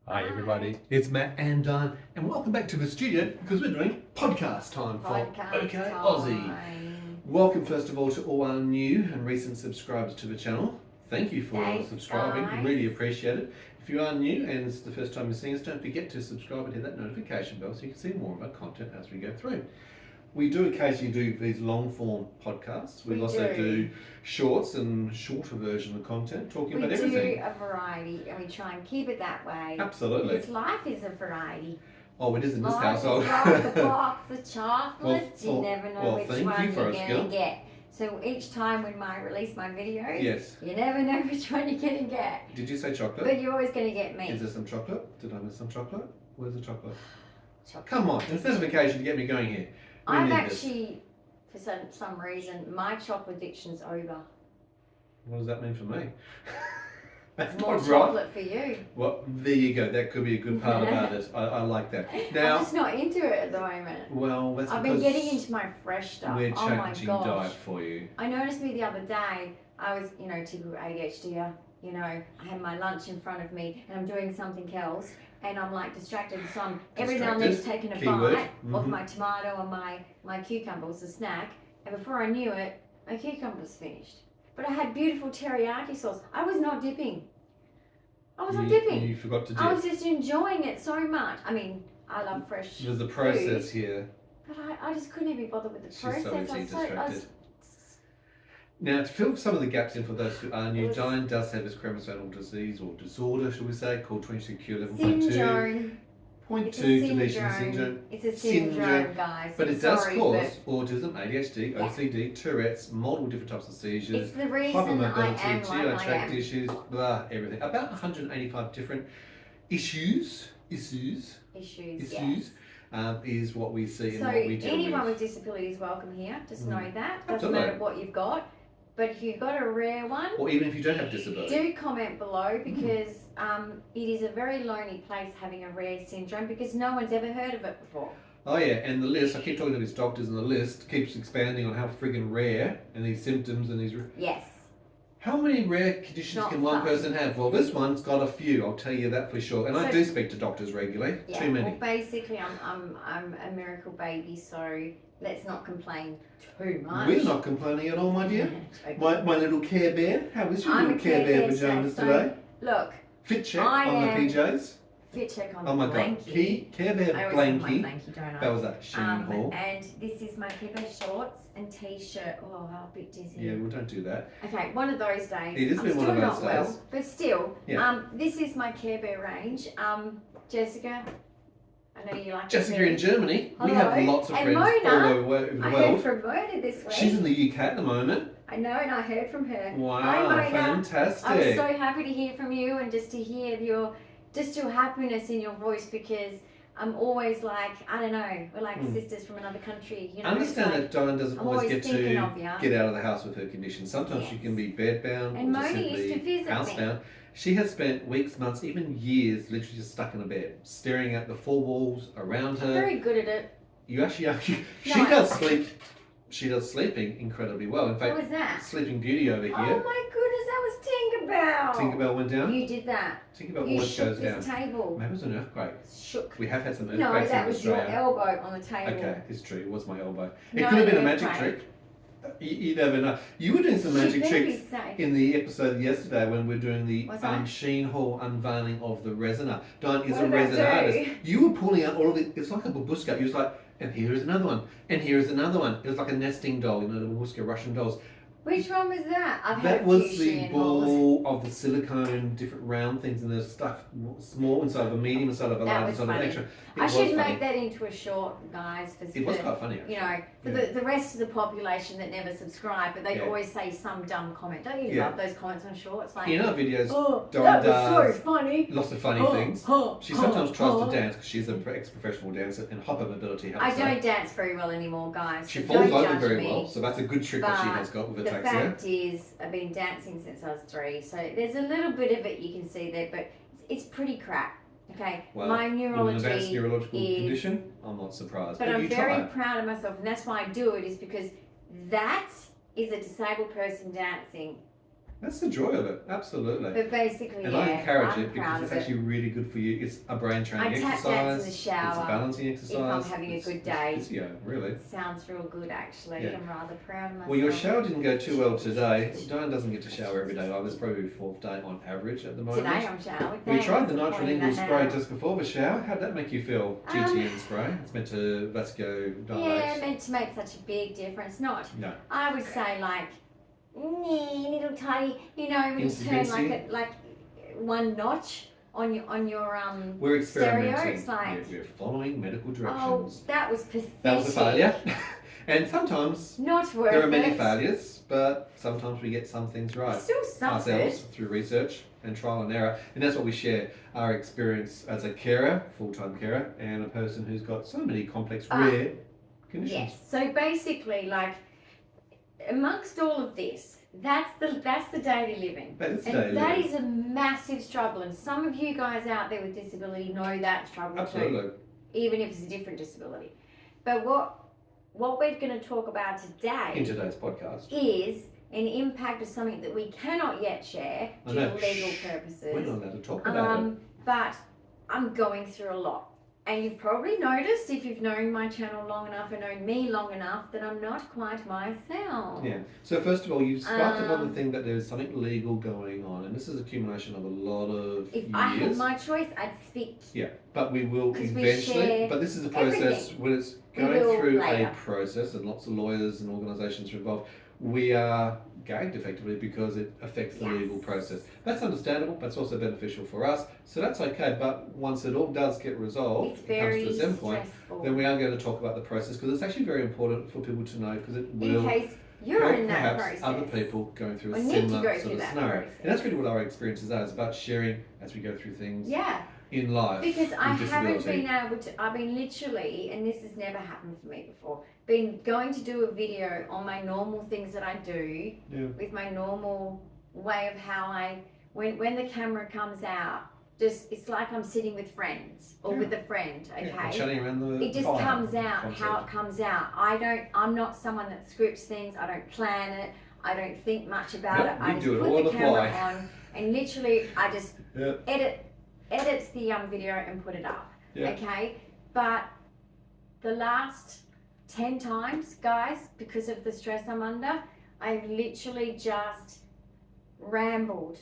Hi everybody, it's Matt and Dyan, and welcome back to the studio because we're doing podcast time for Ok Aussie. Welcome first of all to all our new and recent subscribers to the channel. Thank you for subscribing, guys. Really appreciate it. If you are new and it's the first time you're seeing us, don't forget to subscribe and hit that notification bell so you can see more of our content as we go through. We do occasionally do these long form podcasts. We also do shorts and shorter version of content talking about everything. We do a variety and we try and keep it that way. Absolutely. Because life is a variety. Oh, it is in this life household. Is like the box of chocolates. You never know which one you're going to get. So each time when I release my videos, you never know which one you're going to get. Did you say chocolate? But you're always going to get me. Is there some chocolate? Did I miss some chocolate? Where's the chocolate? Come on, it's specification to get me going here. I've actually, for some reason, my chocolate addiction's over. What does that mean for me? That's more not chocolate right. For you. Well, there you go. That could be a good part about it. I like that. Now, I'm just not into it at the moment. Well, that's I've been getting into my fresh stuff. We're changing diet for you. I noticed me the other day. I was, typical ADHD. I had my lunch in front of me and I'm doing something else and I'm like distracted. So I'm every now and then taking a bite of my tomato and my cucumber was a snack. And before I knew it, my cucumber was finished. But I had beautiful teriyaki sauce. I was not dipping. You forgot to dip. I was just enjoying it so much. I mean, I love fresh There's a process food, here. But I just couldn't be bothered with the process. She's so easily distracted. Now, to fill some of the gaps in for those who are new, Dyan does have this chromosonal disease or disorder, shall we say, called 22q11.2. Deletion Syndrome. It's a syndrome, guys. But it does cause autism, ADHD, OCD, Tourette's, multiple different types of seizures, it's the reason hypermobility, GI tract issues, blah, everything. About 185 different issues. Is what we see and what we deal with. So anyone with disability is welcome here. Just know that. Doesn't matter what you've got. But if you've got a rare one, or even if you don't have disability, do comment below because it is a very lonely place having a rare syndrome because no one's ever heard of it before. Oh yeah, and the list, I keep talking to these doctors and the list keeps expanding on how friggin' rare and these symptoms and these... Yes. How many rare conditions can one person have? Well, this one's got a few, I'll tell you that for sure. And I do speak to doctors regularly, too many. Well, basically, I'm a miracle baby, so let's not complain too much. We're not complaining at all, my dear. Okay. My little Care Bear, how is your little Care Bear pajamas today? Look. Fit check on the PJs. Fit check on the blankie. Care Bear blankie. That was that Sheen haul. And this is my Care Bear shorts and t-shirt. Oh, I'm a bit dizzy. Yeah, well, don't do that. Okay, one of those days. It has been one of those days. Well, but still, this is my Care Bear range. Jessica, I know you like Jessica in Germany. Hello. We have lots of friends Mona, all over the world. I heard from Mona this week. She's in the UK at the moment. I know, and I heard from her. Wow, Hi, Mona. fantastic. I was so happy to hear from you and just to hear your happiness in your voice because I'm always like, I don't know, we're like sisters from another country. I understand that Dyan doesn't always get to get out of the house with her condition. Sometimes she can be bedbound and or just Mona used to visit housebound. She has spent weeks, months, even years literally just stuck in a bed, staring at the four walls around her. I'm very good at it. You actually are. She does sleep. She does sleeping incredibly well. In fact, what was that? Sleeping Beauty over here. Oh my goodness, that was Tinkerbell. Tinkerbell went down? You did that. Tinkerbell always goes down. This table. Maybe it was an earthquake. Shook. We have had some earthquakes in Australia. No, that was Australia. your elbow on the table. Okay, it's true. It was my elbow. It could have been a magic trick. You never know. You were doing some magic tricks in the episode yesterday when we're doing the Sheen Hall unveiling of the Resiner. Dyan is a resin artist. You were pulling out all of it. It's like a babushka. You was like, and here is another one, and here is another one. It was like a nesting doll, the babushka Russian dolls. Which one was that? That was the ball of the silicone, different round things, and there's stuff small inside of a medium, inside of a large, inside of an extra. I should make that into a short, guys. It was quite funny. For the rest of the population that never subscribe, but they always say some dumb comment. Don't you love those comments on shorts? Like, in our videos, that was so funny. Lots of funny things. She sometimes tries to dance because she's an ex-professional dancer, and hypermobility helps. I don't dance very well anymore, guys. She falls over very well, so that's a good trick that she has got with her the fact is, I've been dancing since I was 3, so there's a little bit of it you can see there, but it's pretty crap. Okay, well, my neurology with an advanced neurological condition, I'm not surprised. But I'm very proud of myself, and that's why I do it, is because that is a disabled person dancing. That's the joy of it, absolutely. But basically, and I encourage it because it's actually really good for you. It's a brain training exercise. I tap dance in the shower. It's a balancing exercise. If I'm having a good day. It's physio, really. Sounds real good, actually. I'm rather proud of myself. Well, your shower didn't go too well today. Dyan doesn't get to shower every day. It's probably 4th day on average at the moment. Today I'm showered. We tried the nitrile needle spray just before the shower. How'd that make you feel? GTN spray. It's meant to vasodilate. Yeah, meant to make such a big difference. Not. No. I would say like. Little tiny, when you turn like one notch on your We're experimenting. stereo, it's like we're following medical directions. Oh, that was pathetic. That was a failure. And sometimes there are many failures, but sometimes we get some things right. Still ourselves through research and trial and error, and that's what we share, our experience as a carer, full-time carer, and a person who's got so many complex, rare conditions. Yes. So basically, like, amongst all of this, that's the daily living. That is a massive struggle, and some of you guys out there with disability know that struggle too, even if it's a different disability. But what we're going to talk about today in today's podcast is an impact of something that we cannot yet share due to legal purposes. We're not allowed to talk about it. But I'm going through a lot. And you've probably noticed, if you've known my channel long enough and known me long enough, that I'm not quite myself. Yeah. So first of all, you've sparked upon the thing that there's something legal going on, and this is accumulation of a lot of years. If I had my choice, I'd speak. Yeah, but we will eventually. But this is a process when it's going through a process, and lots of lawyers and organisations are involved. We are gagged effectively because it affects the legal process. That's understandable, but it's also beneficial for us. So that's okay, but once it all does get resolved, it comes to a certain point, then we are going to talk about the process, because it's actually very important for people to know, because it will help perhaps other people going through a similar sort of scenario. And that's really what our experiences are. It's about sharing as we go through things. In life. Because I haven't been able to, I've been literally, and this has never happened for me before, been going to do a video on my normal things that I do, with my normal way of how when the camera comes out, just, it's like I'm sitting with friends, or with a friend, okay? Chatting around it just comes out how it comes out. I'm not someone that scripts things, I don't plan it, I don't think much about it, I just put the camera on, and literally I just edits the video and put it up, okay? But the last 10 times, guys, because of the stress I'm under, I've literally just rambled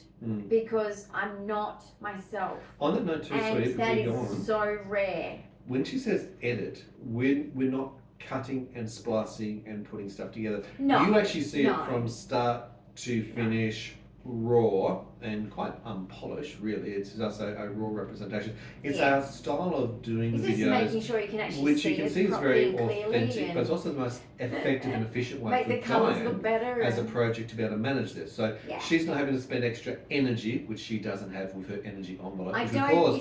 because I'm not myself. On that note too, and that is so rare. When she says edit, we're not cutting and splicing and putting stuff together. No. You actually see it from start to finish, raw and quite unpolished, really. It's just a raw representation. It's our style of doing it's videos, just making sure you can actually which you can see is very authentic, but it's also the most effective and efficient way for Dyan as a project to be able to manage this. So she's not having to spend extra energy, which she doesn't have with her energy envelope. It's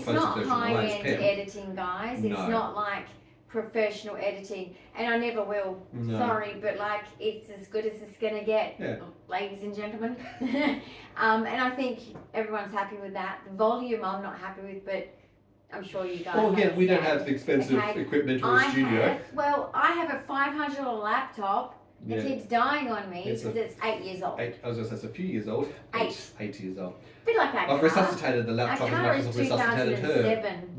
not high-end editing, guys. It's not like professional editing, and I never will. Sorry, but like, it's as good as it's gonna get, ladies and gentlemen. And I think everyone's happy with that. The volume I'm not happy with, but I'm sure you guys. Well, again, we don't have expensive equipment or a studio. I have a $500 laptop that keeps dying on me because it's 8 years old. I was going to say it's a few years old. 8 years old. A bit like that. I've resuscitated the laptop as much as I've resuscitated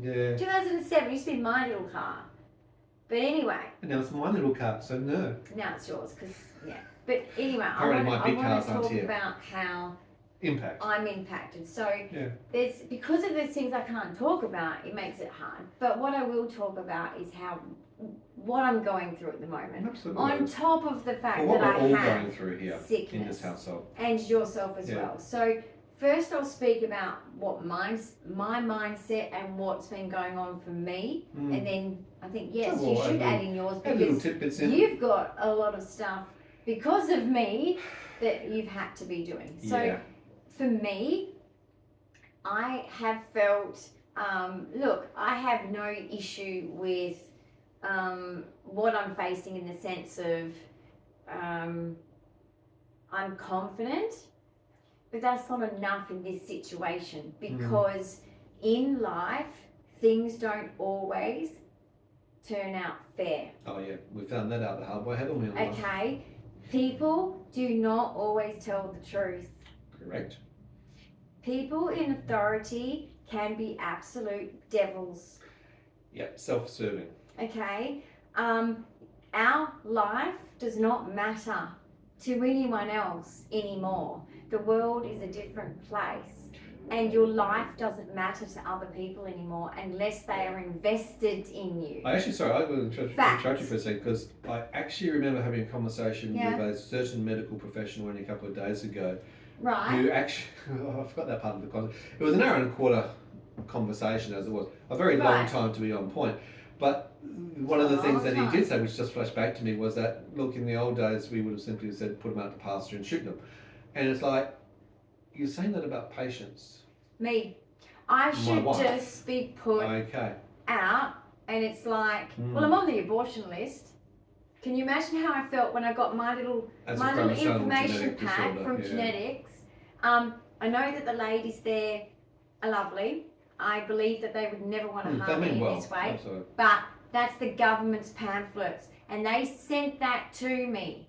her. 2007 used to be my little car. But anyway. And now it's my little car, so no. Now it's yours, because, But anyway, I want to talk about how I'm impacted. So there's, because of those things I can't talk about, it makes it hard. But what I will talk about is what I'm going through at the moment. Absolutely. On top of the fact that I have going through here sickness in this household. And yourself as well. So first I'll speak about what my mindset and what's been going on for me, and then I think you should add in yours, because you've got a lot of stuff because of me that you've had to be doing. So for me, I have felt, look, I have no issue with what I'm facing, in the sense of I'm confident. But that's not enough in this situation, because in life, things don't always turn out fair. Oh yeah, we found that out the hard way, haven't we? Okay, people do not always tell the truth. Correct. People in authority can be absolute devils. Yep, self-serving. Okay? Our life does not matter to anyone else anymore. The world is a different place. And your life doesn't matter to other people anymore unless they are invested in you. I'm going to interrupt you for a second, because I actually remember having a conversation with a certain medical professional only a couple of days ago. Right. Who actually, I forgot that part of the conversation. It was an hour and a quarter conversation, as it was. A very long time to be on point. But one of the things that he did say, which just flashed back to me, was that, look, in the old days, we would have simply said, put them out to pasture and shoot them. And it's like, you're saying that about patients. Me. I should just be put out, and it's like, well, I'm on the abortion list. Can you imagine how I felt when I got my little information pack from genetics? I know that the ladies there are lovely. I believe that they would never want to harm me in this way. Absolutely. But that's the government's pamphlets, and they sent that to me.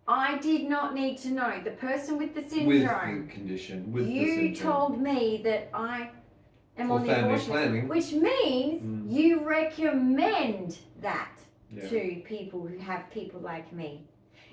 I did not need to know. The person with the syndrome. With the condition. You told me that I am on the abortion list, which means you recommend that to people who have people like me.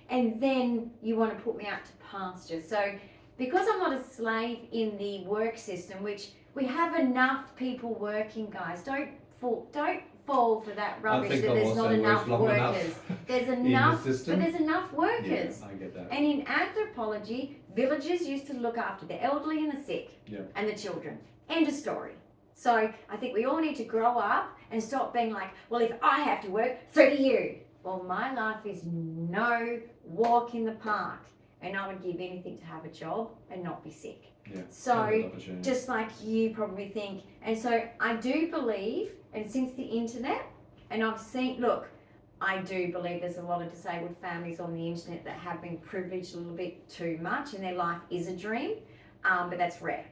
And then you want to put me out to pasture. So because I'm not a slave in the work system, which we have enough people working, guys, don't fall for that rubbish that there's not enough workers. There's enough, but there's enough workers. Yeah, I get that. And in anthropology, villages used to look after the elderly and the sick and the children. End of story. So I think we all need to grow up and stop being like, well, if I have to work, so do you. Well, my life is no walk in the park, and I would give anything to have a job and not be sick. Yeah, so just like you probably think. And so I do believe, and since the internet, and I've seen, look, I do believe there's a lot of disabled families on the internet that have been privileged a little bit too much and their life is a dream, but that's rare.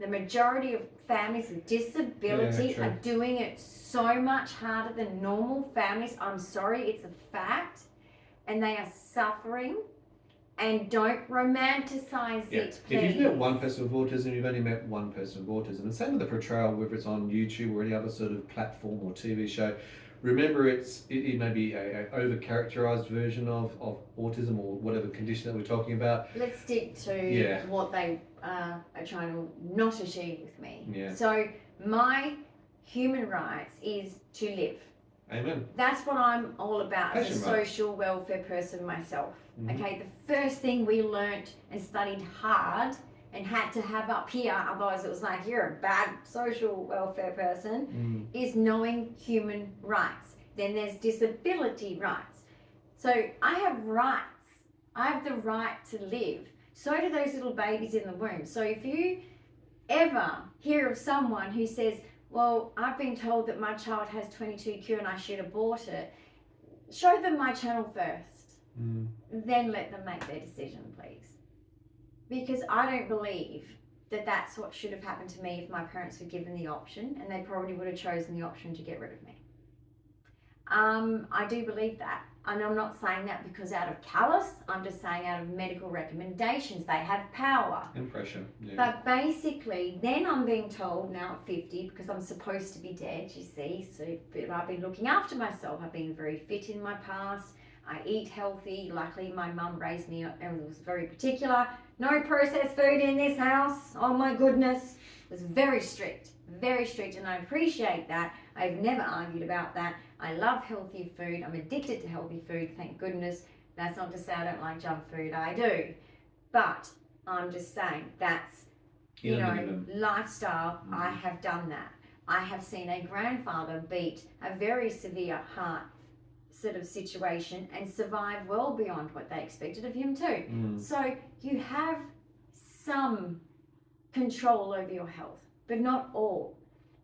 The majority of families with disability are doing it so much harder than normal families. I'm sorry, it's a fact. And they are suffering. And don't romanticize it, please. If you've met one person with autism, you've only met one person with autism. And same with the portrayal, whether it's on YouTube or any other sort of platform or TV show. Remember, it may be an over-characterized version of autism or whatever condition that we're talking about. Let's stick to what they are trying to not achieve with me. Yeah. So my human rights is to live. Amen. That's what I'm all about as a social welfare person myself. Okay, the first thing we learnt and studied hard and had to have up here, otherwise it was like, you're a bad social welfare person, is knowing human rights. Then there's disability rights. So I have rights. I have the right to live. So do those little babies in the womb. So if you ever hear of someone who says, well, I've been told that my child has 22q and I should abort it, show them my channel first. Then let them make their decision, please. Because I don't believe that that's what should have happened to me if my parents were given the option, and they probably would have chosen the option to get rid of me. I do believe that. And I'm not saying that because out of callous, I'm just saying out of medical recommendations. They have power. And pressure. Yeah. But basically, then I'm being told now at 50, because I'm supposed to be dead, you see, so I've been looking after myself. I've been very fit in my past. I eat healthy. Luckily, my mum raised me and was very particular. No processed food in this house. Oh my goodness. It was very strict, and I appreciate that. I've never argued about that. I love healthy food. I'm addicted to healthy food, thank goodness. That's not to say I don't like junk food. I do. But I'm just saying that's, lifestyle. I have done that. I have seen a grandfather beat a very severe heart sort of situation and survive well beyond what they expected of him too. So you have some control over your health, but not all.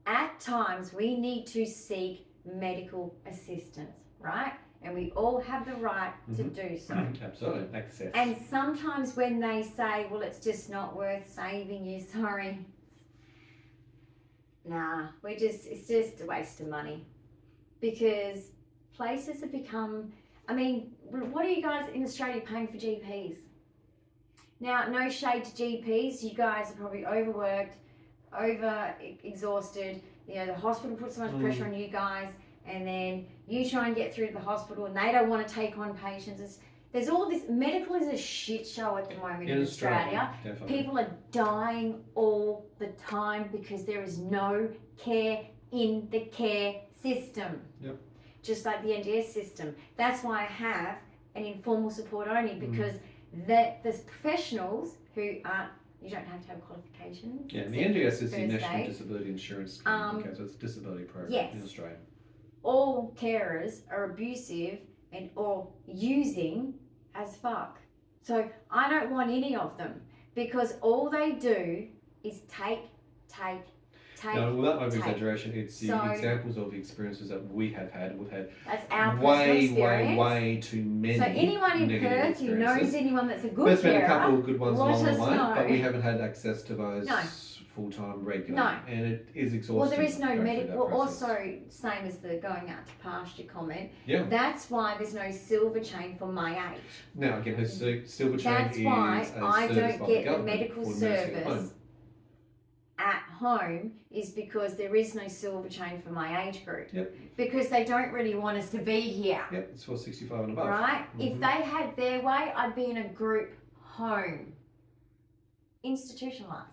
At times we need to seek medical assistance, right? And we all have the right to do so. Absolutely, access. And sometimes when they say, well, it's just not worth saving you, sorry. Nah, it's just a waste of money. Because places have become, what are you guys in Australia paying for GPs? Now, no shade to GPs. You guys are probably overworked, over exhausted. You know, the hospital puts so much pressure on you guys, and then you try and get through to the hospital, and they don't want to take on patients. There's all this. Medical is a shit show at the moment in Australia. People are dying all the time because there is no care in the care system. Yep. Just like the NDS system. That's why I have an informal support only, because there's professionals who aren't. You don't have to have qualifications. Yeah, and the NDS is the National Disability Insurance Scheme. Okay, so it's a disability program in Australia. All carers are abusive and or using as fuck. So I don't want any of them, because all they do is take. No, well, that might be exaggeration. It's the examples of the experiences that we have had. We've had that's our way too many. So anyone in Perth who knows anyone that's a good There's been carer, a couple of good ones along the way, know. but we haven't had access to those full-time regularly. No. And it is exhausting. Well, there is no medical. Well, also, same as the going out to pasture comment. Yeah. That's why there's no silver chain for my age. Now, again, her silver chain that's is why I don't get the government medical service at home, is because there is no silver chain for my age group. Yep. Because they don't really want us to be here. Yep, it's for 65 and above. Right? If they had their way, I'd be in a group home. Institutionalised.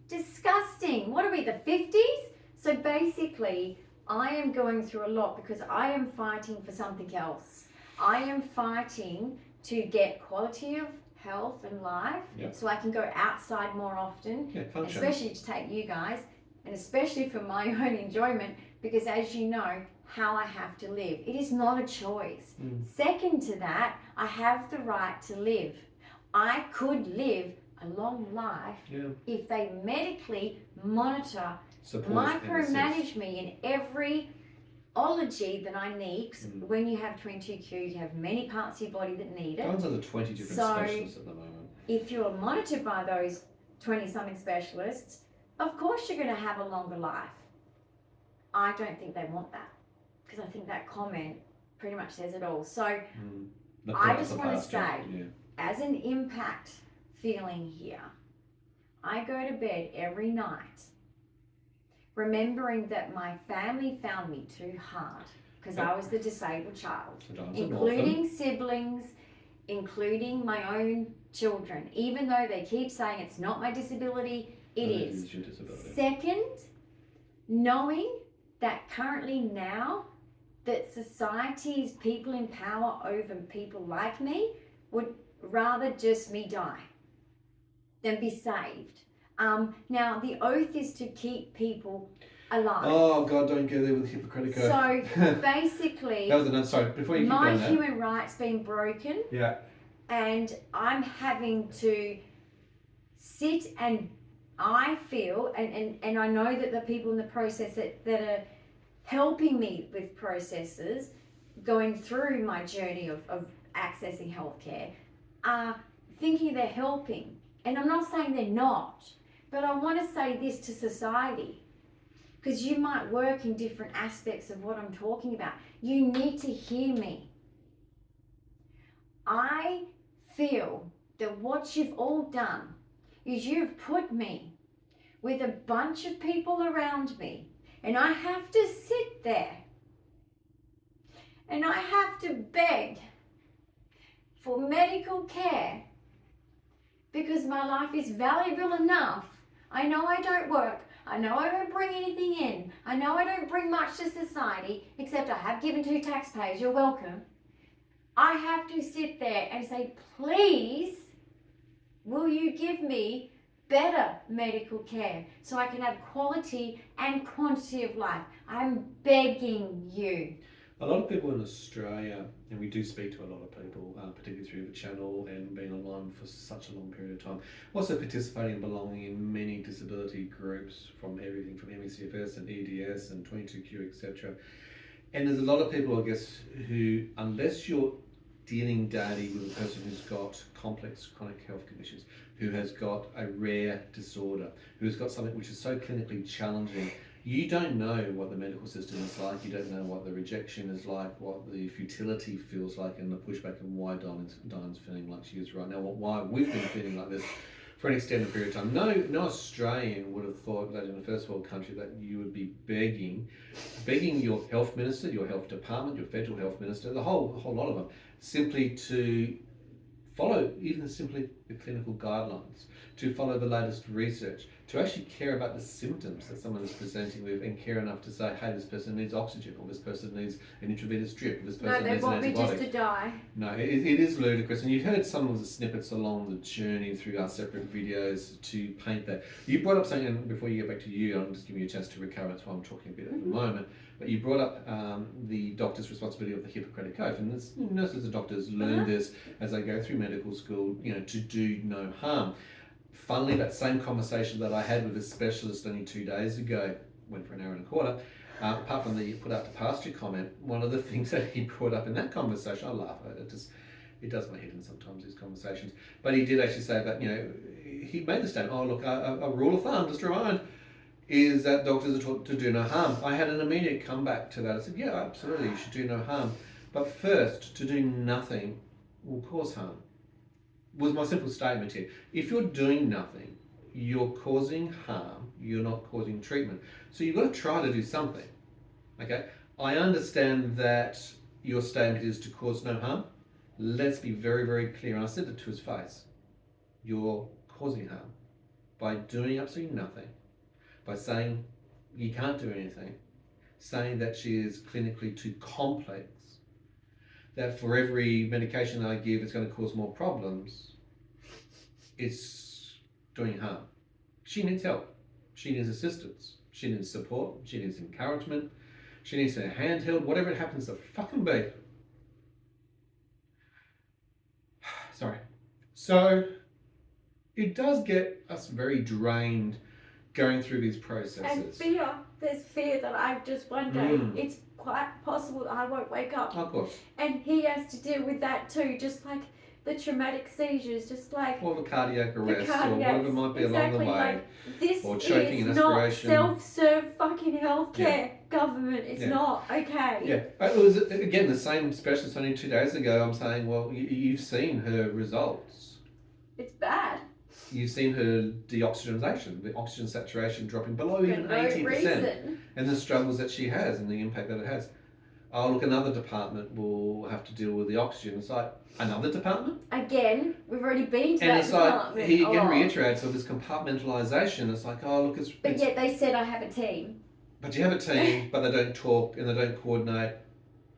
Disgusting. What are we, the 50s? So basically, I am going through a lot because I am fighting for something else. I am fighting to get quality of health and life, so I can go outside more often, especially to take you guys, and especially for my own enjoyment, because as you know, how I have to live. It is not a choice. Second to that, I have the right to live. I could live a long life if they medically monitor, micromanage me in every ology that I need. When you have 22q, you have many parts of your body that need it. Guns are the 20 different specialists at the moment. If you're monitored by those 20-something specialists, of course you're going to have a longer life. I don't think they want that, because I think that comment pretty much says it all. So I just want to say, as an impact feeling here, I go to bed every night remembering that my family found me too hard because I was the disabled child, including siblings, including my own children, even though they keep saying it's not my disability, it is. Your disability. Second, knowing that currently now that society's people in power over people like me would rather just me die than be saved. Now, the oath is to keep people alive. Oh, God, don't go there with the Hippocratic oath. So, basically, that was enough. Sorry, before you keep my going there. human rights being broken. Yeah. And I'm having to sit and I feel, and I know that the people in the process that are helping me with processes, going through my journey of accessing healthcare, are thinking they're helping. And I'm not saying they're not. But I want to say this to society, because you might work in different aspects of what I'm talking about. You need to hear me. I feel that what you've all done is you've put me with a bunch of people around me, and I have to sit there and I have to beg for medical care because my life is valuable enough. I know I don't work. I know I don't bring anything in. I know I don't bring much to society, except I have given to taxpayers. You're welcome. I have to sit there and say, please, will you give me better medical care so I can have quality and quantity of life? I'm begging you. A lot of people in Australia, and we do speak to a lot of people, particularly through the channel and being online for such a long period of time, also participating and belonging in many disability groups, from everything from MECFS and EDS and 22Q, etc. And there's a lot of people, I guess, who, unless you're dealing daily with a person who's got complex chronic health conditions, who has got a rare disorder, who has got something which is so clinically challenging, You don't know what the medical system is like. You don't know what the rejection is like, what the futility feels like, and the pushback, and why Dyan's feeling like she is right now, why we've been feeling like this for an extended period of time. No Australian would have thought that in a first world country that you would be begging your health minister, your health department, your federal health minister, the whole lot of them, simply to follow even simply the clinical guidelines, to follow the latest research, to actually care about the symptoms that someone is presenting with, and care enough to say, hey, this person needs oxygen, or this person needs an intravenous drip, or this person needs an antibiotic. No, they want me just to die. No, it is ludicrous, and you've heard some of the snippets along the journey through our separate videos to paint that. You brought up something, and before you get back to you, I'm just giving you a chance to recover, that's why I'm talking a bit at the moment, but you brought up the doctor's responsibility of the Hippocratic Oath, and nurses and doctors learn this as they go through medical school, to do no harm. Funnily, that same conversation that I had with a specialist only 2 days ago, went for an hour and a quarter, apart from the put out to pasture comment, one of the things that he brought up in that conversation, I laugh at it, it does my head in sometimes, these conversations, but he did actually say that, he made the statement, oh look, a rule of thumb, just to remind, is that doctors are taught to do no harm. I had an immediate comeback to that. I said, yeah, absolutely, you should do no harm. But first, to do nothing will cause harm. Was my simple statement here. If you're doing nothing, you're causing harm, you're not causing treatment. So you've got to try to do something, okay? I understand that your statement is to cause no harm. Let's be very, very clear, and I said it to his face. You're causing harm by doing absolutely nothing, by saying you can't do anything, saying that she is clinically too complex, that for every medication I give it's going to cause more problems. It's doing harm. She needs help. She needs assistance. She needs support. She needs encouragement. She needs her hand held, whatever it happens to fucking be. Sorry. So it does get us very drained going through these processes. And fear. There's fear that I just one day, it's quite possible that I won't wake up. Of course. And he has to deal with that too, just like the traumatic seizures, just like... Or the cardiac arrest, or whatever might be along the way. Like, this or choking is and not aspiration. self-serve fucking healthcare government. It's not okay. Yeah. It was, again, the same specialist only 2 days ago. I'm saying, well, you've seen her results. It's bad. You've seen her deoxygenation, the oxygen saturation dropping below even 80%, and the struggles that she has and the impact that it has. Oh, look, another department will have to deal with the oxygen. It's like, another department? Again, we've already been to that department. And it's like, he again reiterates of this compartmentalisation. It's like, oh, look, But yet they said I have a team. But you have a team, but they don't talk and they don't coordinate.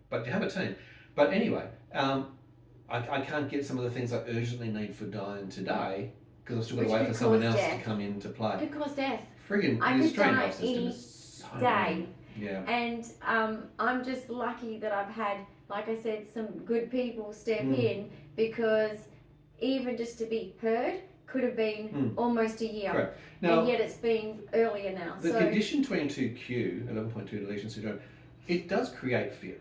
But you have a team. But anyway, I can't get some of the things I urgently need for Dyan today, because I've still got to wait for someone else to come into play. It could cause death. Friggin' I could die any day. Yeah. And I'm just lucky that I've had, like I said, some good people step in, because even just to be heard could have been almost a year. Correct. Now, and yet it's been earlier now. The condition 22Q, 11.2 deletion syndrome, it does create fear.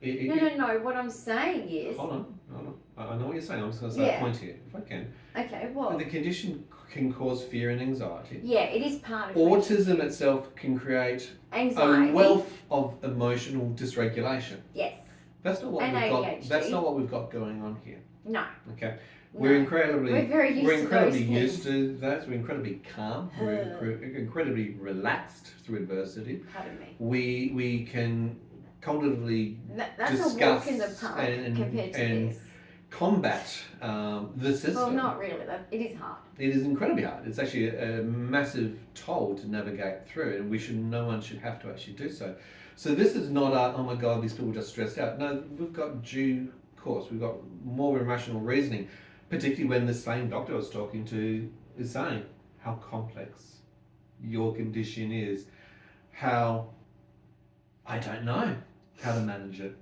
No. What I'm saying is... Hold on. I know what you're saying. I'm just going to say a point here, if I can. Okay, what? The condition can cause fear and anxiety. Yeah, it is part of it. Autism itself can create anxiety, a wealth of emotional dysregulation. Yes. That's not what we've got. That's not what we've got going on here. No. Okay. We're incredibly used to that. We're incredibly calm. We're incredibly relaxed through adversity. Pardon me. We can cognitively discuss a walk in the park compared to this. Combat the system. Well, not really. It is hard. It is incredibly hard. It's actually a massive toll to navigate through, and no one should have to actually do so. So this is not oh my God, these people are just stressed out. No, we've got due course. We've got more rational reasoning, particularly when the same doctor I was talking to is saying how complex your condition is, how I don't know how to manage it.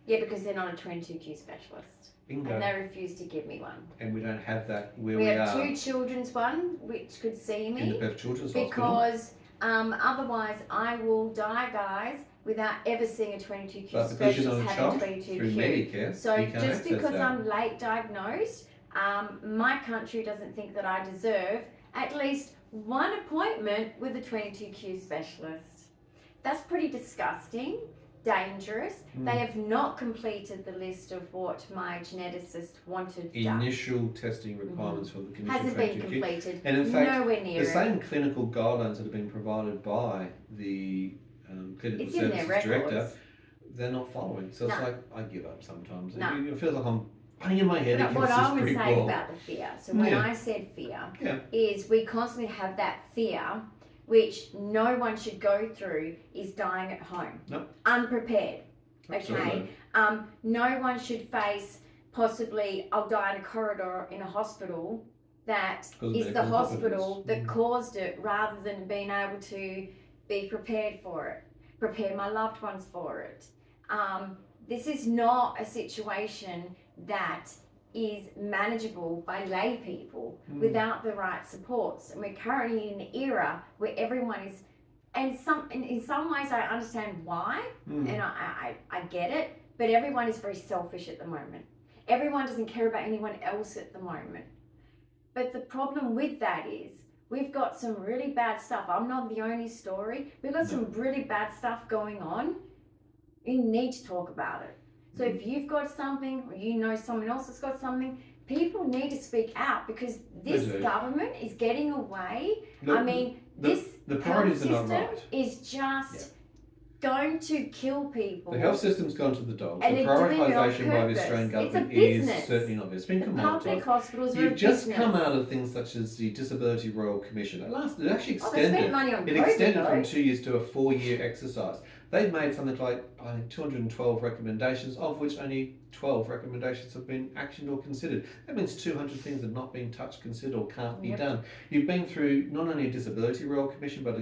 Yeah, because they're not a 22Q specialist. Bingo. And they refuse to give me one. And we don't have that where we have two children's one, which could see me. In the Perth Children's Because otherwise I will die, guys, without ever seeing a 22Q specialist having 22Q. So just because I'm late diagnosed, my country doesn't think that I deserve at least one appointment with a 22Q specialist. that's pretty disgusting, dangerous. They have not completed the list of what my geneticist wanted done. Initial testing requirements for the condition hasn't been completed. And in fact, nowhere near the same clinical guidelines that have been provided by the clinical services director, they're not following. So it's like, I give up sometimes. It feels like I'm banging my head against what this I would brick say wall. about the fear, so when I said fear, is we constantly have that fear, which no one should go through, is dying at home. Unprepared. Okay? No one should face possibly, I'll die in a corridor in a hospital that is the hospital that caused it, rather than being able to be prepared for it, prepare my loved ones for it. This is not a situation that is manageable by lay people without the right supports. And we're currently in an era where everyone is, and in some ways I understand why, and I get it, but everyone is very selfish at the moment. Everyone doesn't care about anyone else at the moment. But the problem with that is we've got some really bad stuff. I'm not the only story. We've got some really bad stuff going on. You need to talk about it. So if you've got something, or you know someone else has got something, people need to speak out, because this government is getting away. This health system is just going to kill people. The health system's gone to the dogs. And the prioritisation by the Australian government is certainly not. It's been commoditised. Public hospitals You've just come out of things such as the Disability Royal Commission. It actually extended. It extended from 2 years to a 4-year exercise. They've made something like 212 recommendations, of which only 12 recommendations have been actioned or considered. That means 200 things have not been touched, considered, or can't be done. You've been through not only a Disability Royal Commission, but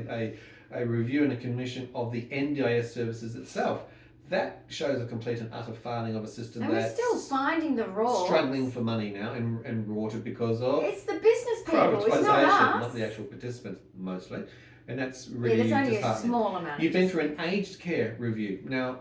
a review and a commission of the NDIS services itself. That shows a complete and utter failing of a system that's we're still finding the rules, struggling for money now and rorted because of it's the business people, privatisation, it's not us. not the actual participants mostly. And that's really there's only disheartening. A small amount. You've been through an aged care review. Now,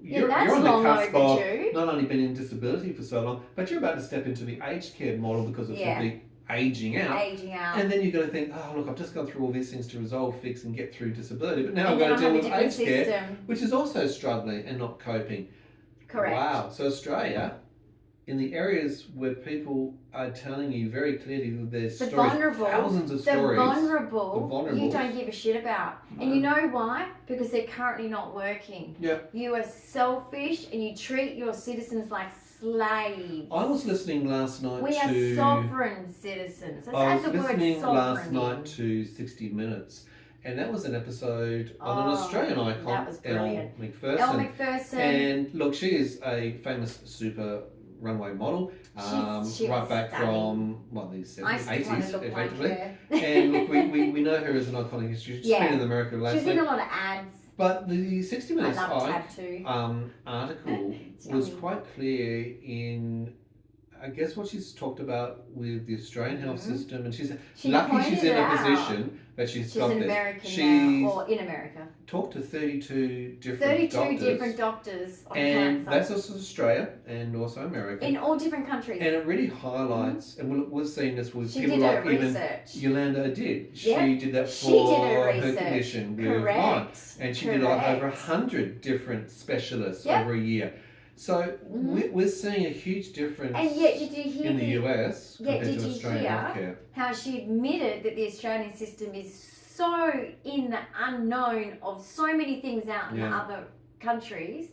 you're that's on the cusp overdue. of not only been in disability for so long, but you're about to step into the aged care model because of simply aging out. And then you've got to think, oh, look, I've just gone through all these things to resolve, fix, and get through disability, but now I'm going to deal with aged care, which is also struggling and not coping. Correct. Wow. So Australia, in the areas where people are telling you very clearly that there's thousands of stories. The vulnerable, you don't give a shit about. No. And you know why? Because they're currently not working. You are selfish and you treat your citizens like slaves. I was listening last night We are sovereign citizens. I was listening last night to 60 Minutes. And that was an episode on an Australian icon, Elle Macpherson. And look, she is a famous super runway model, she's right back stunning. from the 70s, 80s, effectively. Like and look, we know her as an iconic history. She's been in America lately. She's in a lot of ads. But the 60 Minutes article was quite clear in, I guess, what she's talked about with the Australian health system, and she's lucky she's in a position that she's got this. American now, or in America. Talked to 32 different doctors on and cancer. That's also Australia and also America. In all different countries. And it really highlights, and we've seen this with people like even Yolanda did. She did that for her condition with Lyme. And she did over 100 different specialists over a year. So we're seeing a huge difference in the US compared to Australian healthcare. How she admitted that the Australian system is so in the unknown of so many things out in the other countries,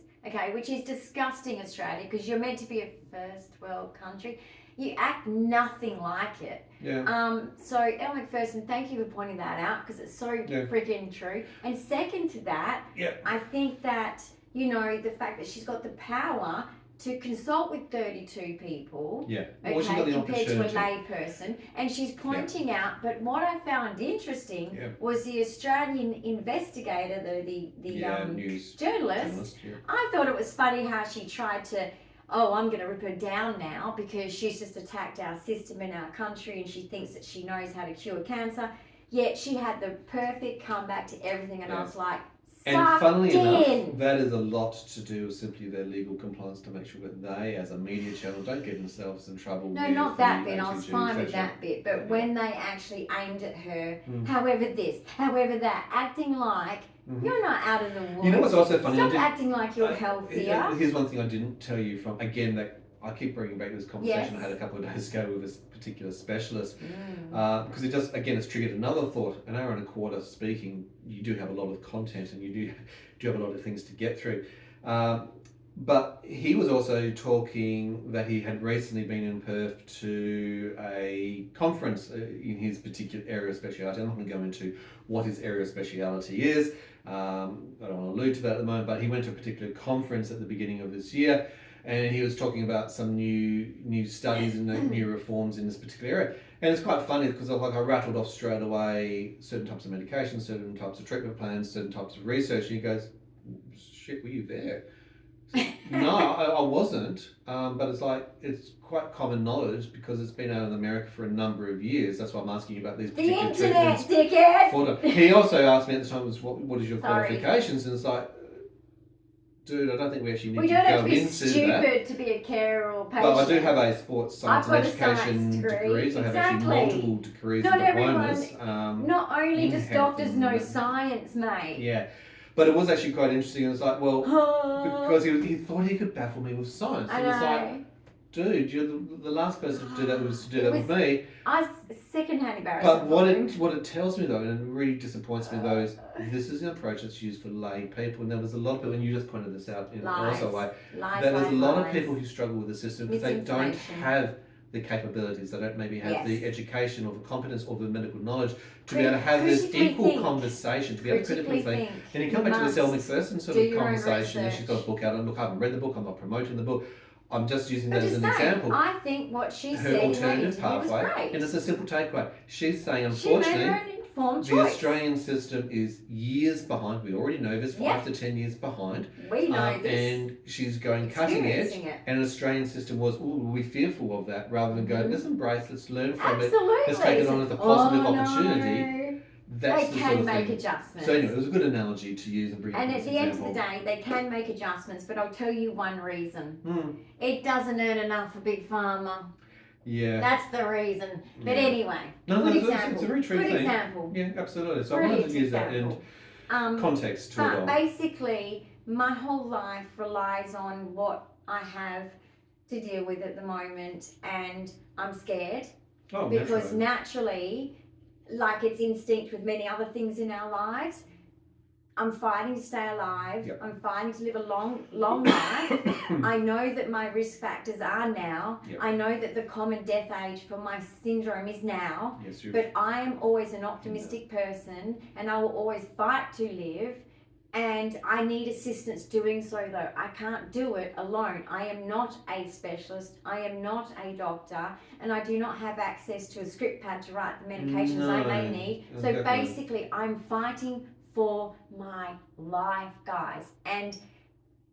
which is disgusting, Australia, because you're meant to be a first world country. You act nothing like it. So Elle Macpherson, thank you for pointing that out, because it's so freaking true. And second to that, I think that the fact that she's got the power to consult with 32 people, compared to a lay person, and she's pointing out. But what I found interesting was the Australian investigator, the news journalist. I thought it was funny how she tried to, I'm going to rip her down now because she's just attacked our system in our country and she thinks that she knows how to cure cancer. Yet she had the perfect comeback to everything, and I was like, and funnily enough, that is a lot to do with simply their legal compliance to make sure that they, as a media channel, don't get themselves in trouble. No, not that bit. I was fine with that bit. But when they actually aimed at her, however this, however that, acting like Mm-hmm. You're not out of the woods. You know what's also funny? Stop acting like you're healthier. Here's one thing I didn't tell you from, again, that I keep bringing back this conversation I had a couple of days ago with this particular specialist. Because it just, again, it's triggered another thought. An hour and a quarter speaking, you do have a lot of content and you do have a lot of things to get through. But he was also talking that he had recently been in Perth to a conference in his particular area of speciality. I'm not going to go into what his area of speciality is. I don't want to allude to that at the moment, but he went to a particular conference at the beginning of this year, and he was talking about some new studies and new reforms in this particular area. And it's quite funny because I rattled off straight away certain types of medications, certain types of treatment plans, certain types of research, and he goes, "Shit, were you there?" No, I wasn't, but it's quite common knowledge because it's been out in America for a number of years. That's why I'm asking you about these particular internet, dickhead. He also asked me at the time, what is your qualifications? And it's like, dude, I don't think we actually need to go into that. We don't have to be stupid to be a carer or patient. Well, I do have a sports science and education degrees. I have actually multiple degrees and diplomas. Not only does doctors know science, mate. Yeah. But it was actually quite interesting. It was like, well, because he thought he could baffle me with science. And it's like, dude, you're the last person to do that with me. I secondhand embarrassed. But what it tells me though, and it really disappoints me though, is this is an approach that's used for lay people. And there was a lot of people, and you just pointed this out in also a way, that there's a lot of people who struggle with the system because they don't have the capabilities, they don't maybe have the education or the competence or the medical knowledge to be able to have this equal conversation, to be able to critically think. And you come back to the Sell McPherson sort of conversation, and she's got a book out, and look, I haven't read the book, I'm not promoting the book, I'm just using that as an example. I think what she her said alternative pathway, and it's a simple takeaway. She's saying, unfortunately, the Australian system is years behind. We already know this, 5 to 10 years behind. We know this. And she's going cutting edge. And an Australian system was, we're fearful of that, rather than go, let's embrace, let's learn from it, let's take it on as a positive opportunity. That's they can make adjustments. So anyway, it was a good analogy to use and bring And at the end of the day, they can make adjustments, but I'll tell you one reason. It doesn't earn enough for Big Pharma. Yeah. That's the reason. But anyway, it's a very true thing. Example. Yeah, absolutely. So I wanted to use that in context to it all. But basically, my whole life relies on what I have to deal with at the moment, and I'm scared. Because naturally, like it's instinct with many other things in our lives, I'm fighting to stay alive. Yep. I'm fighting to live a long life. I know that my risk factors are now. Yep. I know that the common death age for my syndrome is now. Yes, but I am always an optimistic person, and I will always fight to live. And I need assistance doing so, though. I can't do it alone. I am not a specialist. I am not a doctor, and I do not have access to a script pad to write the medications I may need. So basically, I'm fighting for my life, guys, and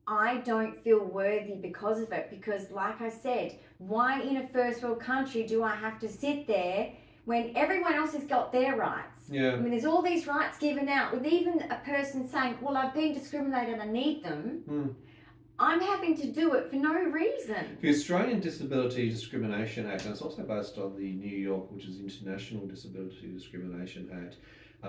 I don't feel worthy because of it, because like I said, why in a first world country do I have to sit there when everyone else has got their rights? I mean, there's all these rights given out, with even a person saying, well, I've been discriminated, I need them. I'm having to do it for no reason. The Australian Disability Discrimination Act, and it's also based on the New York, which is International Disability Discrimination Act,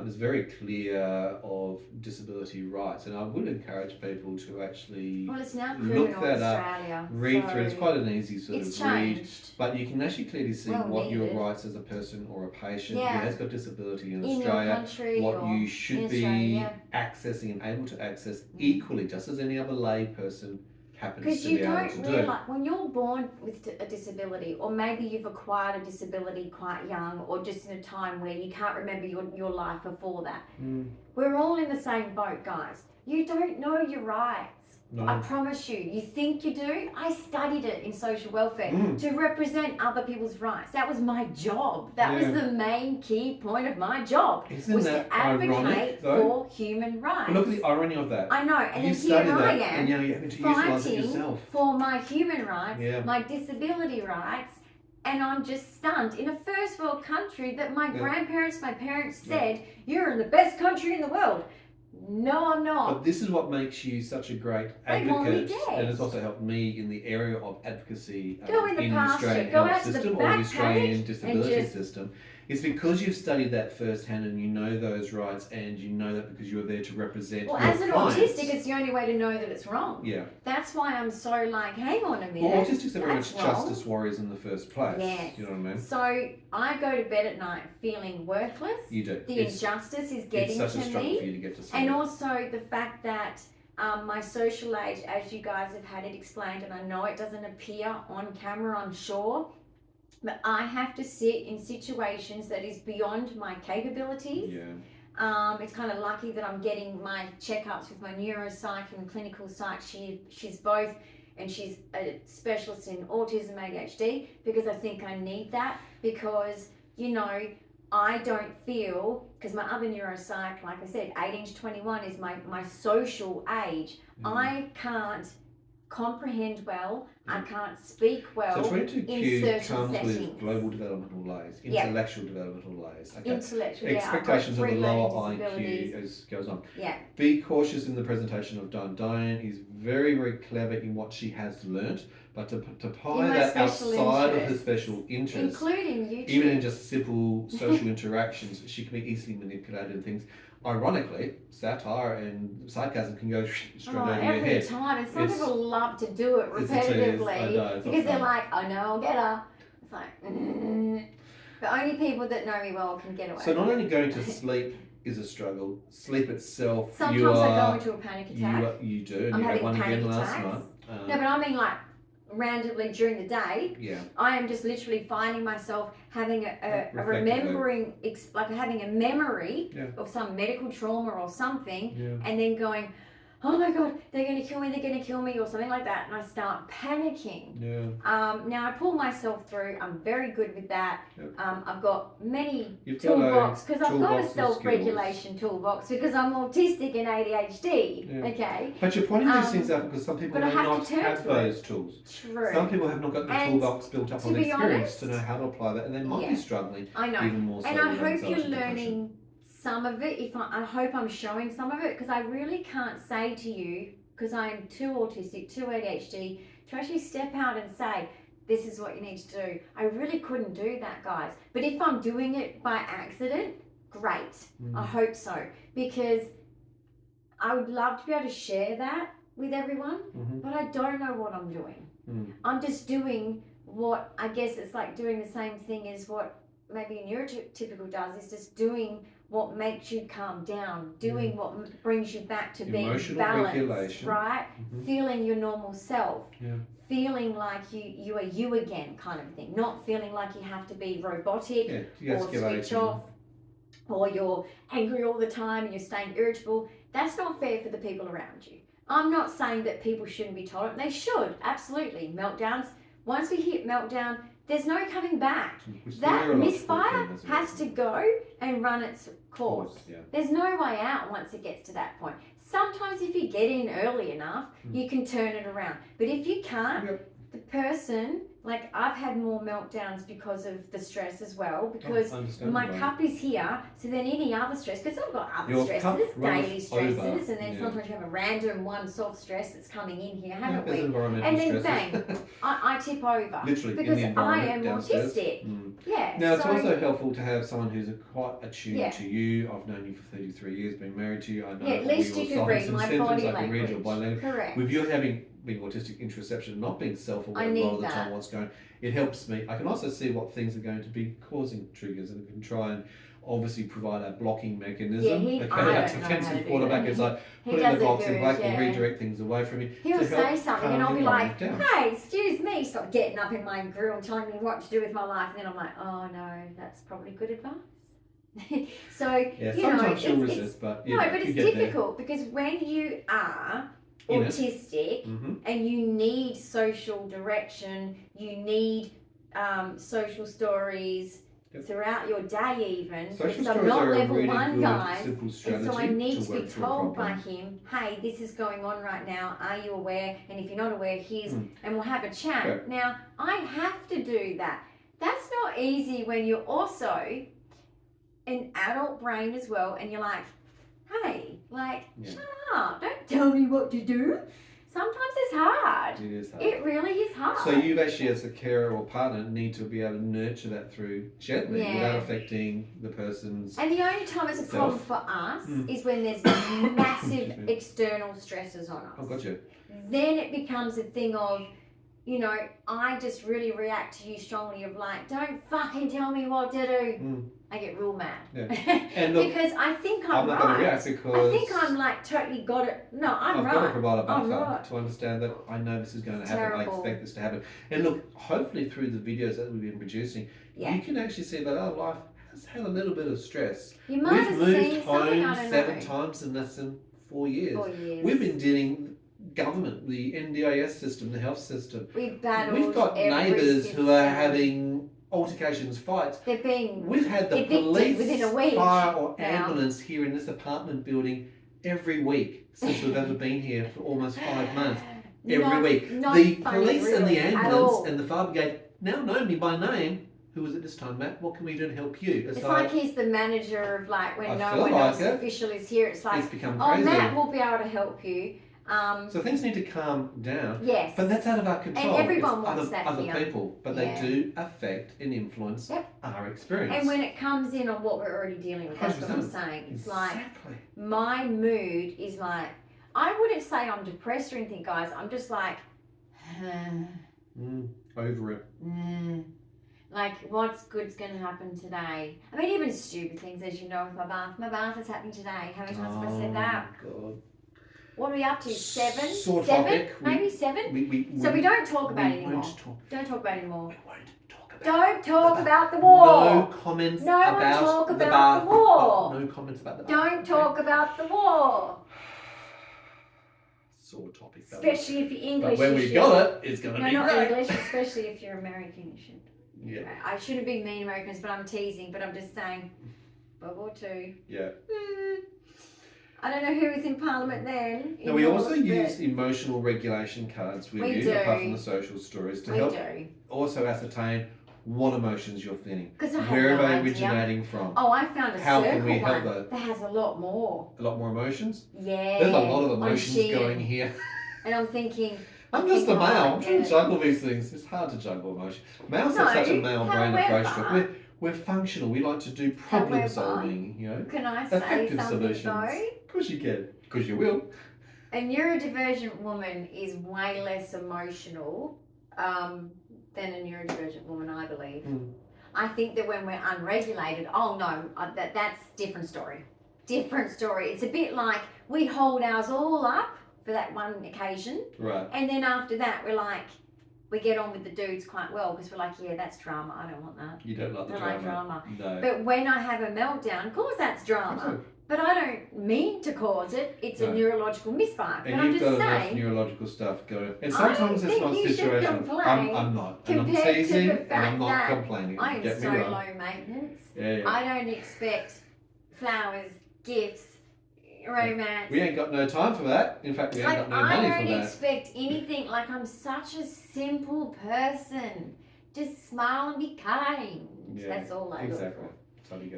is very clear of disability rights, and I would encourage people to actually look that up, read through. It's quite an easy sort of read, but you can actually clearly see what your rights as a person or a patient who has got disability in Australia, what you should be accessing and able to access equally, just as any other lay person happens to be able to do. Because you don't realise, when you're born with a disability, or maybe you've acquired a disability quite young, or just in a time where you can't remember your life before that. We're all in the same boat, guys. You don't know your rights. No. I promise you. You think you do? I studied it in social welfare to represent other people's rights. That was my job. That was the main key point of my job. Isn't that to advocate for human rights. But look at the irony of that. I know, and then here I am, and now you're having to utilise it yourself. For my human rights, my disability rights, and I'm just stunned in a first world country that my grandparents, my parents said, you're in the best country in the world. No, I'm not. But this is what makes you such a great advocate, and it's also helped me in the area of advocacy in the Australian health system or the Australian disability system, It's because you've studied that firsthand and you know those rights, and you know that because you're there to represent. Well, your as an clients. autistic, it's the only way to know that it's wrong. Yeah. That's why I'm so like, hang on a minute. Well, autistics are very much wrong. justice warriors in the first place. Yes. You know what I mean? So I go to bed at night feeling worthless. You do. The injustice is getting to me. It's such a struggle for you to get to sleep. And also the fact that my social age, as you guys have had it explained, and I know it doesn't appear on camera, I'm sure, but I have to sit in situations that is beyond my capabilities. Yeah. It's kind of lucky that I'm getting my checkups with my neuropsych and clinical psych. She's both, and she's a specialist in autism, ADHD, because I think I need that, because, you know, I don't feel, because my other neuropsych, like I said, 18 to 21 is my social age. I can't comprehend well, I can't speak well. So 22Q comes settings. with global developmental delays, intellectual developmental delays. Okay. Intellectual, expectations of a lower disabilities. IQ as goes on. Yeah. Be cautious in the presentation of Dyan. Dyan is very, very clever in what she has learnt, but to apply that outside of her special interests, including YouTube, even in just simple social interactions, she can be easily manipulated in things. Ironically, satire and sarcasm can go straight over your head. Every time, and some people love to do it repetitively because they're like, "I know, I'll get her." It's like, but only people that know me well can get away. So not only going to sleep is a struggle. Sleep itself. Sometimes I go into a panic attack. You do, and I'm you had having one panic again last attacks. night. No, but I mean like randomly during the day. Yeah. I am just literally finding myself having a remembering, like having a memory of some medical trauma or something, and then going, oh my God, they're going to kill me, or something like that, and I start panicking. Now I pull myself through. I'm very good with that. I've got many toolbox, because I've got a self-regulation toolbox, because I'm autistic and ADHD. Okay. But you're pointing these things out because some people may not have those tools. True. Some people have not got the toolbox built up on experience to know how to apply that, and they might be struggling. I know. Even more so. And I hope you're learning some of it. I hope I'm showing some of it, because I really can't say to you, because I'm too autistic, too ADHD, to actually step out and say, this is what you need to do. I really couldn't do that, guys. But if I'm doing it by accident, great. I hope so, because I would love to be able to share that with everyone, but I don't know what I'm doing. I'm just doing what, I guess it's like doing the same thing as what maybe a neurotypical does, is just doing what makes you calm down, doing what brings you back to being balanced, regulation. Right? Feeling your normal self, feeling like you are you again, kind of thing. Not feeling like you have to be robotic or switch off, or you're angry all the time and you're staying irritable. That's not fair for the people around you. I'm not saying that people shouldn't be tolerant. They should, absolutely. Meltdowns. Once we hit meltdown, there's no coming back. That misfire has to go and run its course. There's no way out once it gets to that point. Sometimes if you get in early enough, you can turn it around. But if you can't, the person, like I've had more meltdowns because of the stress as well, because my cup is here, so then any other stress, because I've got other stresses, daily stresses, and then sometimes you have a random one soft stress that's coming in here, haven't we? And then bang, I tip over. Literally, because I am downstairs. Autistic. Yeah. Now it's also helpful to have someone who's quite attuned to you. I've known you for 33 years, been married to you. I know at least you can read my body language. I can read your body language. Correct. With you being autistic interoception, not being self-aware a lot of the time what's going on, it helps me. I can also see what things are going to be causing triggers, and can try and obviously provide a blocking mechanism. That defensive quarterback is like putting the blocks in black and redirect things away from you. He'll say something and I'll be like, hey, excuse me, stop getting up in my grill and telling me what to do with my life. And then I'm like, oh no, that's probably good advice. So, sometimes she'll resist, but it's difficult because when you are autistic and you need social direction, you need social stories throughout your day even, because I'm not level 1, guys, and so I need to be told by him, hey, this is going on right now, are you aware? And if you're not aware, here's, and we'll have a chat. Now, I have to do that. That's not easy when you're also an adult brain as well, and you're like, hey, shut up, don't tell me what to do. sometimes it's hard. It is hard. It really is hard. So you've actually, as a carer or partner, need to be able to nurture that through gently without affecting the person's. And the only time it's a problem for us is when there's massive external stresses on us. Oh, gotcha. Then it becomes a thing of, you know, I just really react to you strongly of like, don't fucking tell me what to do. I get real mad. Yeah. And look, because I think I'm not right. going to react because I think I'm like totally got it. No, I'm right. I've got to provide a buffer right. to understand that I know this is going to happen. I expect this to happen. And look, hopefully through the videos that we've been producing, you can actually see that our life has had a little bit of stress. You might We've moved seen home 7 times in less than 4 years. 4 years. We've been dealing government, the NDIS system, the health system. We've battled. We've got neighbours who are having altercations, fights. They're being We've had the police, within a week fire or now. ambulance here in this apartment building every week since we've ever been here for almost 5 months. Every week. The police and the ambulance and the fire brigade now know me by name. Who is it this time, Matt? What can we do to help you? It's like he's the manager of like when no one else official is here. It's like, oh, Matt will be able to help you. So things need to calm down. Yes. But that's out of our control. And everyone wants other people. But they do affect and influence our experience. And when it comes in on what we're already dealing with, that's what I'm saying. It's like my mood is like, I wouldn't say I'm depressed or anything, guys. I'm just like, over it. Like, what's good's going to happen today? I mean, even stupid things, as you know, with my bath. My bath is happening today. How many times have I said that? God. What are we up to? 7? Sore 7? topic. Maybe 7? So we don't talk about it anymore. Don't talk about it anymore. We won't talk about Don't talk about the war. No comments about the bath. The war. No comments about the bath. Don't talk about the war. Sore topic. Especially if you're English. But when we got it, it's going to be not great. English, especially if you're American, you should. Yeah. I shouldn't be mean Americans, but I'm teasing. But I'm just saying, World War II. Yeah. I don't know who was in Parliament then. Now we also use emotional regulation cards with you, apart from the social stories, to help also ascertain what emotions you're feeling. Where are they originating from? Oh, I found a How circle can we help one that has a lot more. A lot more emotions? Yeah. There's a lot of emotions going here. And I'm thinking... I'm just a male. I'm trying to juggle these things. It's hard to juggle emotions. Males have such a male brain approach to it. We're functional. We like to do problem solving, you know. Can I say effective something solutions. though? Of course you can. Because you will. A neurodivergent woman is way less emotional than a neurodivergent woman, I believe. I think that when we're unregulated, that's different story. Different story. It's a bit like we hold ours all up for that one occasion. Right. And then after that, we're like, we get on with the dudes quite well because we're like, yeah, that's drama. I don't want that. You don't like the drama. Like drama. No. But when I have a meltdown, of course that's drama. But I don't mean to cause it. It's a neurological misfire. And but you've got enough neurological stuff going. And sometimes it's not situational. I'm not. And I'm teasing and I'm not complaining. I am so low maintenance. Yeah. I don't expect flowers, gifts, romance. We ain't got no time for that. In fact, we ain't got no money for that. I don't expect anything. Like, I'm such a simple person. Just smile and be kind. Yeah, that's all I look for.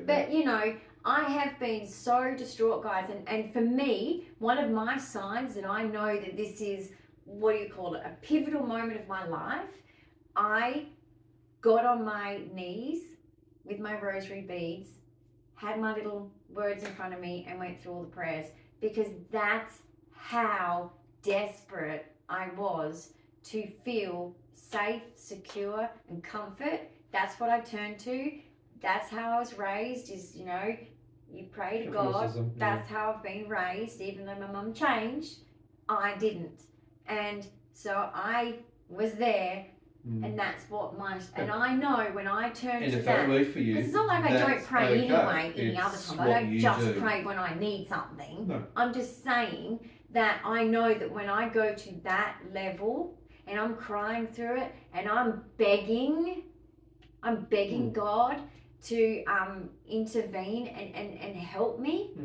But you know, I have been so distraught, guys, and for me, one of my signs that I know that this is, what do you call it, a pivotal moment of my life, I got on my knees with my rosary beads, had my little words in front of me and went through all the prayers, because that's how desperate I was to feel safe, secure and comfort. That's what I turned to. That's how I was raised, is, you know, you pray to God. That's how I've been raised. Even though my mum changed, I didn't. And so I was there, and that's what and I know when I turn to that, for you, because it's not like I don't pray anyway any other time. I don't just pray when I need something. No. I'm just saying that I know that when I go to that level and I'm crying through it and I'm begging God to intervene and help me,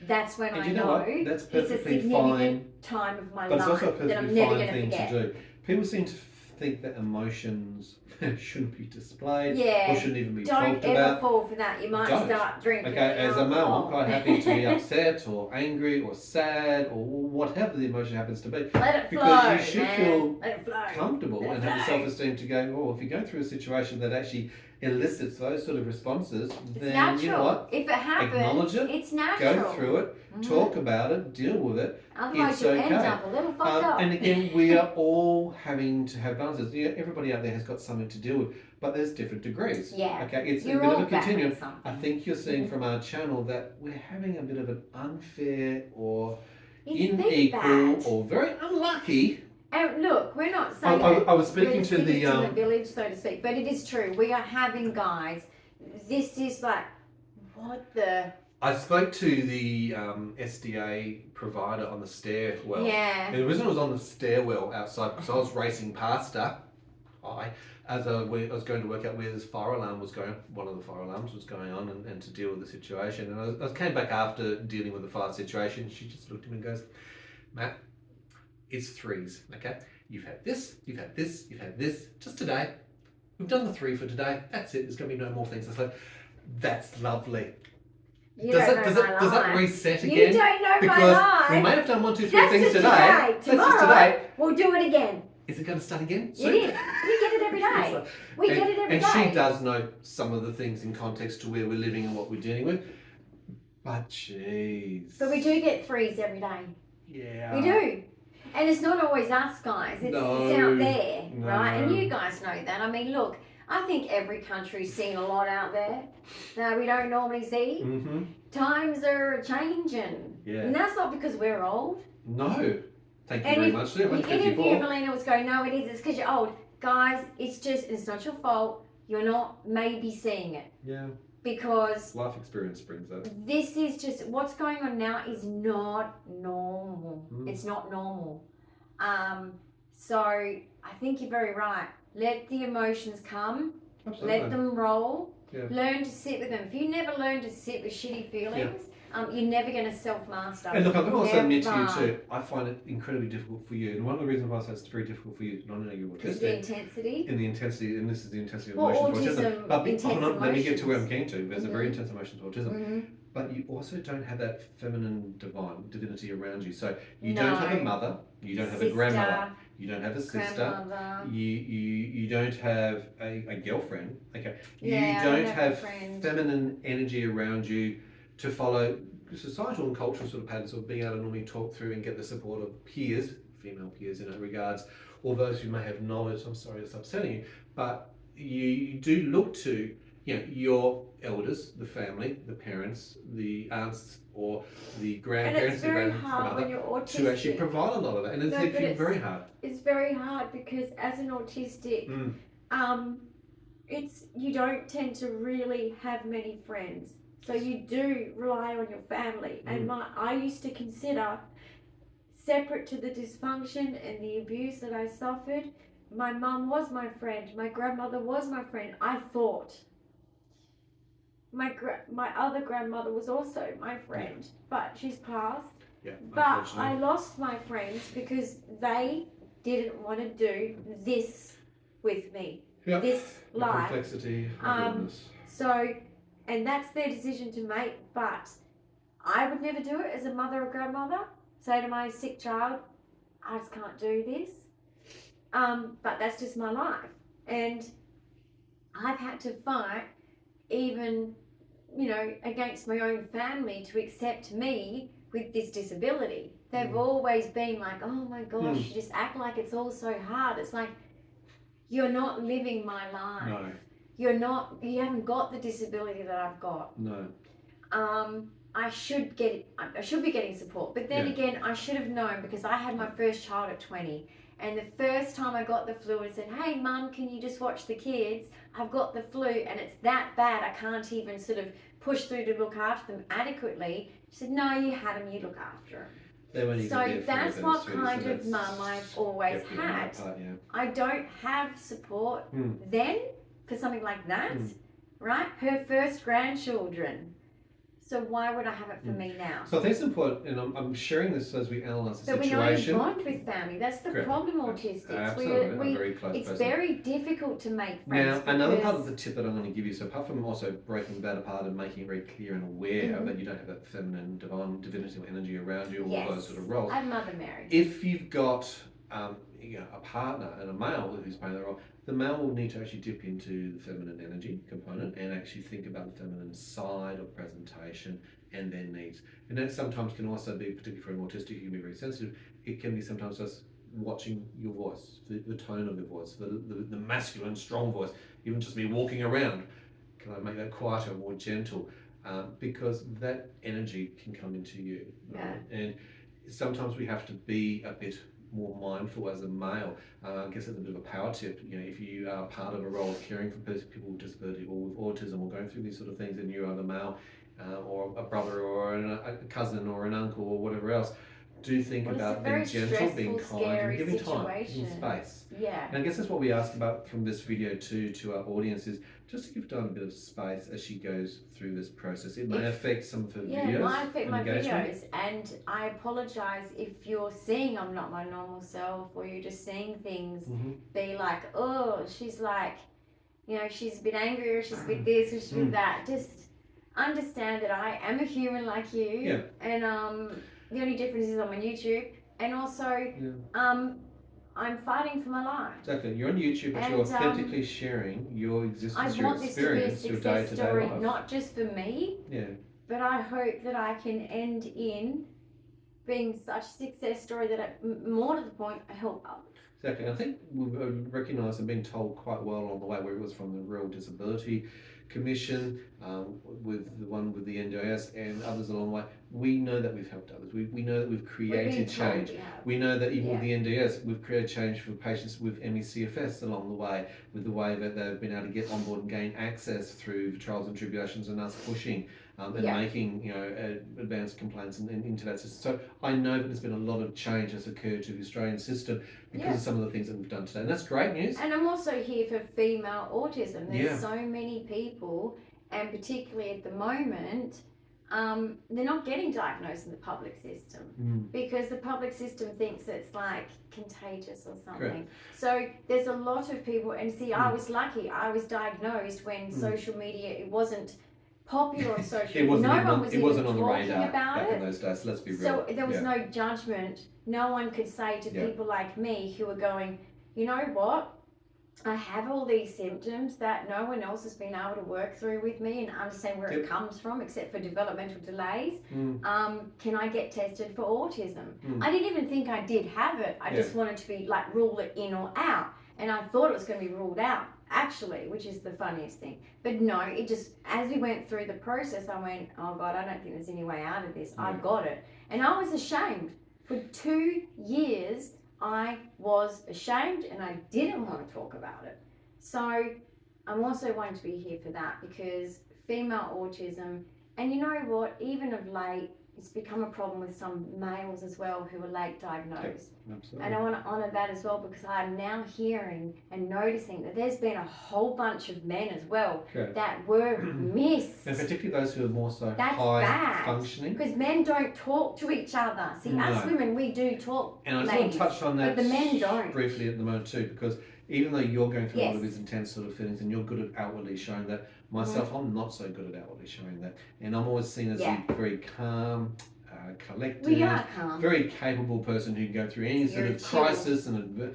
that's when I know that's it's a significant time of my life that I'm never going to forget. People seem to think that emotions shouldn't be displayed Yeah. or shouldn't even be Don't talked ever about. fall for that. You might start drinking. Okay, as a male, I'm alcohol. quite happy to be upset or angry or sad or whatever the emotion happens to be. Let it Because flow, you should man. feel Let it flow. comfortable Let it and have the flow. self-esteem to go, oh, if you go through a situation that actually elicits those sort of responses, It's then natural. you know what? If it happens, acknowledge it, it's natural. go through it, talk about it, deal with it. Otherwise, it's you'll okay. end up a little fucked up. And again, we are all having to have balances. Yeah, everybody out there has got something to deal with, but there's different degrees. Yeah. Okay, it's You're a bit all of a continuum. something. I think you're seeing from our channel that we're having a bit of an unfair or It's unequal or very unlucky. And look, we're not saying I was speaking to the village, so to speak, but it is true. We are having guys. This is like, what the? I spoke to the SDA provider on the stairwell. Yeah. And the reason I was on the stairwell outside because I was racing past her. As I was going to work out where this fire alarm was going, one of the fire alarms was going on, and to deal with the situation. And I came back after dealing with the fire situation. She just looked at me and goes, Matt, it's threes, okay? You've had this, you've had this, you've had this, just today. We've done the 3 for today. That's it. There's going to be no more things. I said, that's lovely. Does that reset again? You don't know because my life. We may have done 1, 2, 3 That's things today. Tomorrow, that's just today. We'll do it again. Is it going to start again? It is. We get it every day. We get it every day. And she does know some of the things in context to where we're living and what we're dealing with. But jeez. But we do get 3s every day. Yeah. We do. And it's not always us, guys. It's out there, right? And you guys know that. I mean, look, I think every country's seen a lot out there that we don't normally see. Mm-hmm. Times are changing. Yeah. And that's not because we're old. No. Thank you very much. The interview, Melina was going, no, it is. It's because you're old. Guys, it's not your fault. You're not maybe seeing it. Yeah. Because life experience brings that. This is just, what's going on now is not normal. It's not normal. So I think you're very right. Let the emotions come. Absolutely. Let them roll. Yeah. Learn to sit with them. If you never learn to sit with shitty feelings, you're never going to self-master. And look, I'm going to also admit to you too, I find it incredibly difficult for you. And one of the reasons why I say it's very difficult for you, not only you're autistic. The intensity. And the intensity, and this is the intensity of autism, emotions for autism. But let me get to where I'm getting to. There's a very intense emotion to autism. Mm-hmm. But you also don't have that feminine divinity around you. So you don't have a mother, you don't have a grandmother, you don't have a sister, you don't have a girlfriend. Okay. Yeah, you don't have feminine energy around you to follow societal and cultural sort of patterns of being able to normally talk through and get the support of peers, female peers in that regards, or those who may have knowledge. I'm sorry it's upsetting you, but you do look to your elders, the family, the parents, the aunts or the grandparents, and it's very hard when you're autistic to actually provide a lot of that, and it's very hard. It's very hard because as an autistic, you don't tend to really have many friends. So you do rely on your family. And I used to consider, separate to the dysfunction and the abuse that I suffered, my mum was my friend, my grandmother was my friend. I thought my other grandmother was also my friend, but she's passed. Yeah, but I lost my friends because they didn't want to do this with me. Yep. This life. Complexity. So. And that's their decision to make, but I would never do it as a mother or grandmother. Say to my sick child, I just can't do this. But that's just my life. And I've had to fight even, against my own family to accept me with this disability. They've always been like, oh my gosh, you just act like it's all so hard. It's like, you're not living my life. No. You haven't got the disability that I've got. No. I should be getting support. But then again, I should have known because I had my first child at 20. And the first time I got the flu and said, hey mum, can you just watch the kids? I've got the flu and it's that bad I can't even sort of push through to look after them adequately. She said, no, you had them, you look after them. So that's what kind of mum I've always had. I don't have support then for something like that, right? Her first grandchildren. So why would I have it for me now? So I think it's important, and I'm sharing this as we analyse the situation. situation. But we don't bond with family. That's the problem, autistics. Absolutely, very close it's person. very difficult to make friends. Now, another part of the tip that I'm going to give you, so apart from also breaking that apart and making it very clear and aware that you don't have that feminine, divine, divinity or energy around you, all those sort of roles. I'm Mother Mary. If you've got a partner and a male who's playing that role, the male will need to actually dip into the feminine energy component and actually think about the feminine side of presentation and their needs. And that sometimes can also be, particularly for an autistic, you can be very sensitive. It can be sometimes just watching your voice, the tone of your voice, the masculine, strong voice, even just me walking around. Can I make that quieter, more gentle? Because that energy can come into you. Right? And sometimes we have to be a bit more mindful as a male. I guess it's a bit of a power tip. If you are part of a role of caring for people with disability or with autism or going through these sort of things, and you are the male or a brother or a cousin or an uncle or whatever else, do think about being gentle, being kind, and giving time and space. Yeah. And I guess that's what we ask about from this video to our audience, is just to give Dyan a bit of space as she goes through this process. It may affect some of her videos. Yeah, it might affect my videos, and I apologise if you're seeing I'm not my normal self, or you're just seeing things be like, oh, she's like, she's a bit angry, or she's a bit this, or she's a bit that. Just understand that I am a human like you, and the only difference is I'm on YouTube, and also I'm fighting for my life. Exactly. You're on YouTube, but you're authentically sharing your existence, your experience, your day-to-day story, life. not just for me, but I hope that I can end in being such a success story that more to the point, I help others. Exactly. I think we've recognised and been told quite well along the way, where it was from the Real Disability Commission, with the one with the NDIS and others along the way. We know that we've helped others. We know that we've created change. We know that even with the NDS, we've created change for patients with ME/CFS along the way, with the way that they've been able to get on board and gain access through the trials and tribulations and us pushing and making advanced complaints and into that system. So I know that there's been a lot of change that's occurred to the Australian system because of some of the things that we've done today, and that's great news. And I'm also here for female autism. There's so many people, and particularly at the moment, they're not getting diagnosed in the public system because the public system thinks it's like contagious or something. Correct. So there's a lot of people, and see, I was lucky. I was diagnosed when social media, it wasn't popular on social media. It wasn't on the radar back in those days. Let's be real. So there was no judgment. No one could say to people like me who are going, you know what? I have all these symptoms that no one else has been able to work through with me and understand where it comes from, except for developmental delays. Can I get tested for autism? I didn't even think I did have it. I just wanted to be like, rule it in or out. And I thought it was going to be ruled out, actually, which is the funniest thing. But no, it just, as we went through the process, I went, oh God, I don't think there's any way out of this. I got it. And I was ashamed. For 2 years, I was ashamed and I didn't want to talk about it. So I'm also wanting to be here for that, because female autism, and you know what, even of late, it's become a problem with some males as well who are late diagnosed. And I want to honour that as well, because I'm now hearing and noticing that there's been a whole bunch of men as well that were missed. And particularly those who are more so high functioning. Because men don't talk to each other. See, us women, we do talk. And I just want to touch on that but the men don't. briefly at the moment too, because even though you're going through a lot of these intense sort of feelings and you're good at outwardly showing that, myself, I'm not so good at outwardly showing that. And I'm always seen as a very calm, collected, very capable person who can go through any sort of crisis and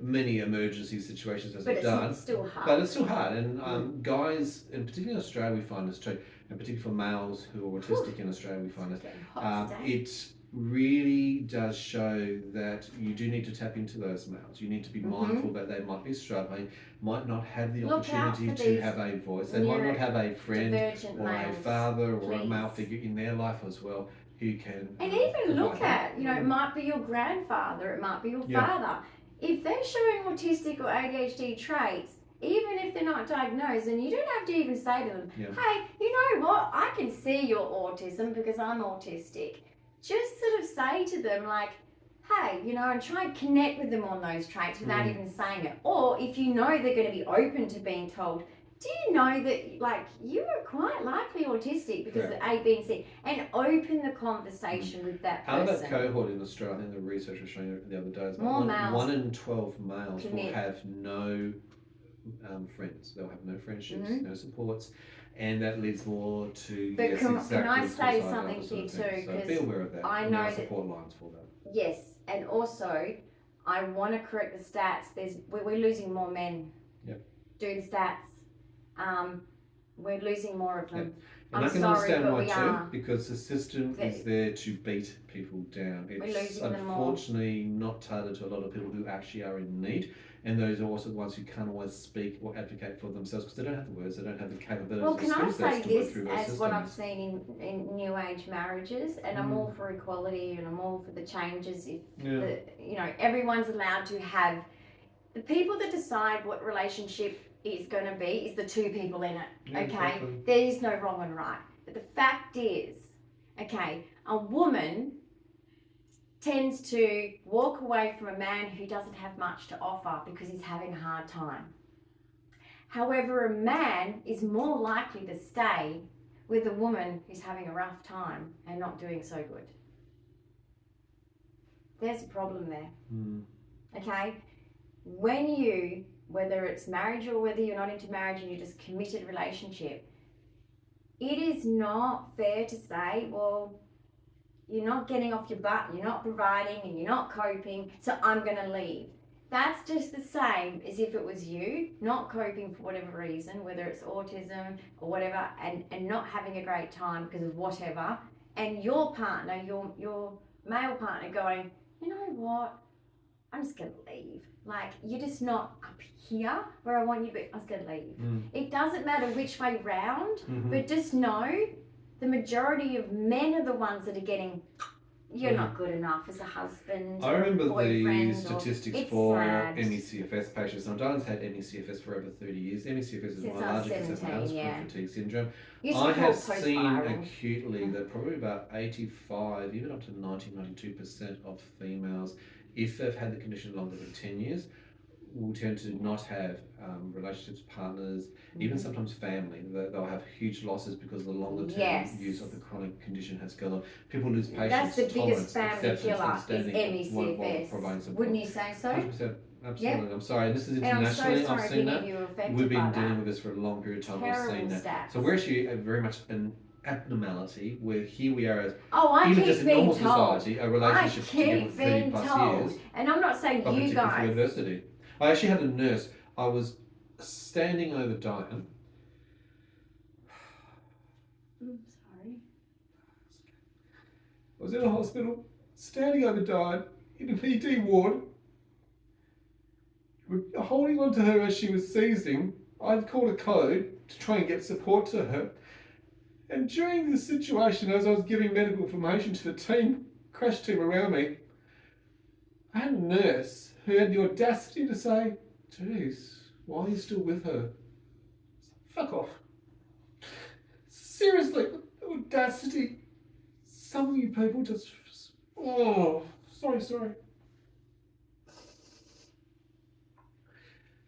many emergency situations as we've done. It's still hard. But it's still hard. And guys, and particularly in Australia, we find this too, and particularly for males who are autistic in Australia, we find this. It really does show that you do need to tap into those males. You need to be mindful that they might be struggling, might not have the opportunity to have a voice. They might not have a friend or a father or a male figure in their life as well who can. And even look at, it might be your grandfather, it might be your father. If they're showing autistic or ADHD traits, even if they're not diagnosed, and you don't have to even say to them, hey, you know what, I can see your autism because I'm autistic. Just sort of say to them like, hey, and try and connect with them on those traits without even saying it. Or if you know they're going to be open to being told, do you know that, like, you are quite likely autistic because of A, B, and C, and open the conversation with that person. Out of that cohort in Australia, I think the research was showing the other day, is one in 12 males will have no friends. They'll have no friendships, no supports, and that leads more to can I say something here too? So be aware of that. I know support lines for that. Yes, and also I want to correct the stats. We're losing more men. Do the stats. We're losing more of them. And I can understand why too, because the system is there to beat people down. It's unfortunately not tailored to a lot of people who actually are in need, and those are also the ones who can't always speak or advocate for themselves because they don't have the words, they don't have the capabilities. Well, can I say this as what I've seen in new age marriages, and I'm all for equality and I'm all for the changes. If everyone's allowed to have the people that decide what relationship is going to be is the two people in it, okay? Exactly. There is no wrong and right. But the fact is, okay, a woman tends to walk away from a man who doesn't have much to offer because he's having a hard time. However, a man is more likely to stay with a woman who's having a rough time and not doing so good. There's a problem there, okay? When you, whether it's marriage or whether you're not into marriage and you're just committed relationship, it is not fair to say, well, you're not getting off your butt, you're not providing and you're not coping, so I'm going to leave. That's just the same as if it was you not coping for whatever reason, whether it's autism or whatever, and not having a great time because of whatever, and your partner, your male partner going, you know what, I'm just going to leave. Like, you're just not up here where I want you, but I'm just going to leave. It doesn't matter which way round, but just know the majority of men are the ones that are getting, you're not good enough as a husband. I remember the statistics for ME/CFS patients. Now, Dyan's had ME/CFS for over 30 years. ME/CFS is one of the largest males with fatigue syndrome. I have seen acutely that probably about 85, even up to 92% of females, if they've had the condition longer than 10 years, will tend to not have relationships, partners, even sometimes family. They'll have huge losses because the longer term use of the chronic condition has gone on. People lose patience, that's the biggest family killer is ME/CFS. Wouldn't you say so? 100%. Absolutely. I'm sorry. And this is internationally. I've seen that. We've been dealing with this for a long period of time. We've seen that. So we're actually very much an abnormality where here we are as even just in normal society, a relationship together for 30 plus years. And I'm not saying you guys. For adversity. I actually had a nurse. I was standing over Dyan. I'm sorry. I was in a hospital, standing over Dyan in a PD ward, holding on to her as she was seizing. I'd called a code to try and get support to her. And during this situation, as I was giving medical information to the crash team around me, I had a nurse who had the audacity to say, geez, why are you still with her? Fuck off. Seriously, the audacity. Some of you people just, sorry.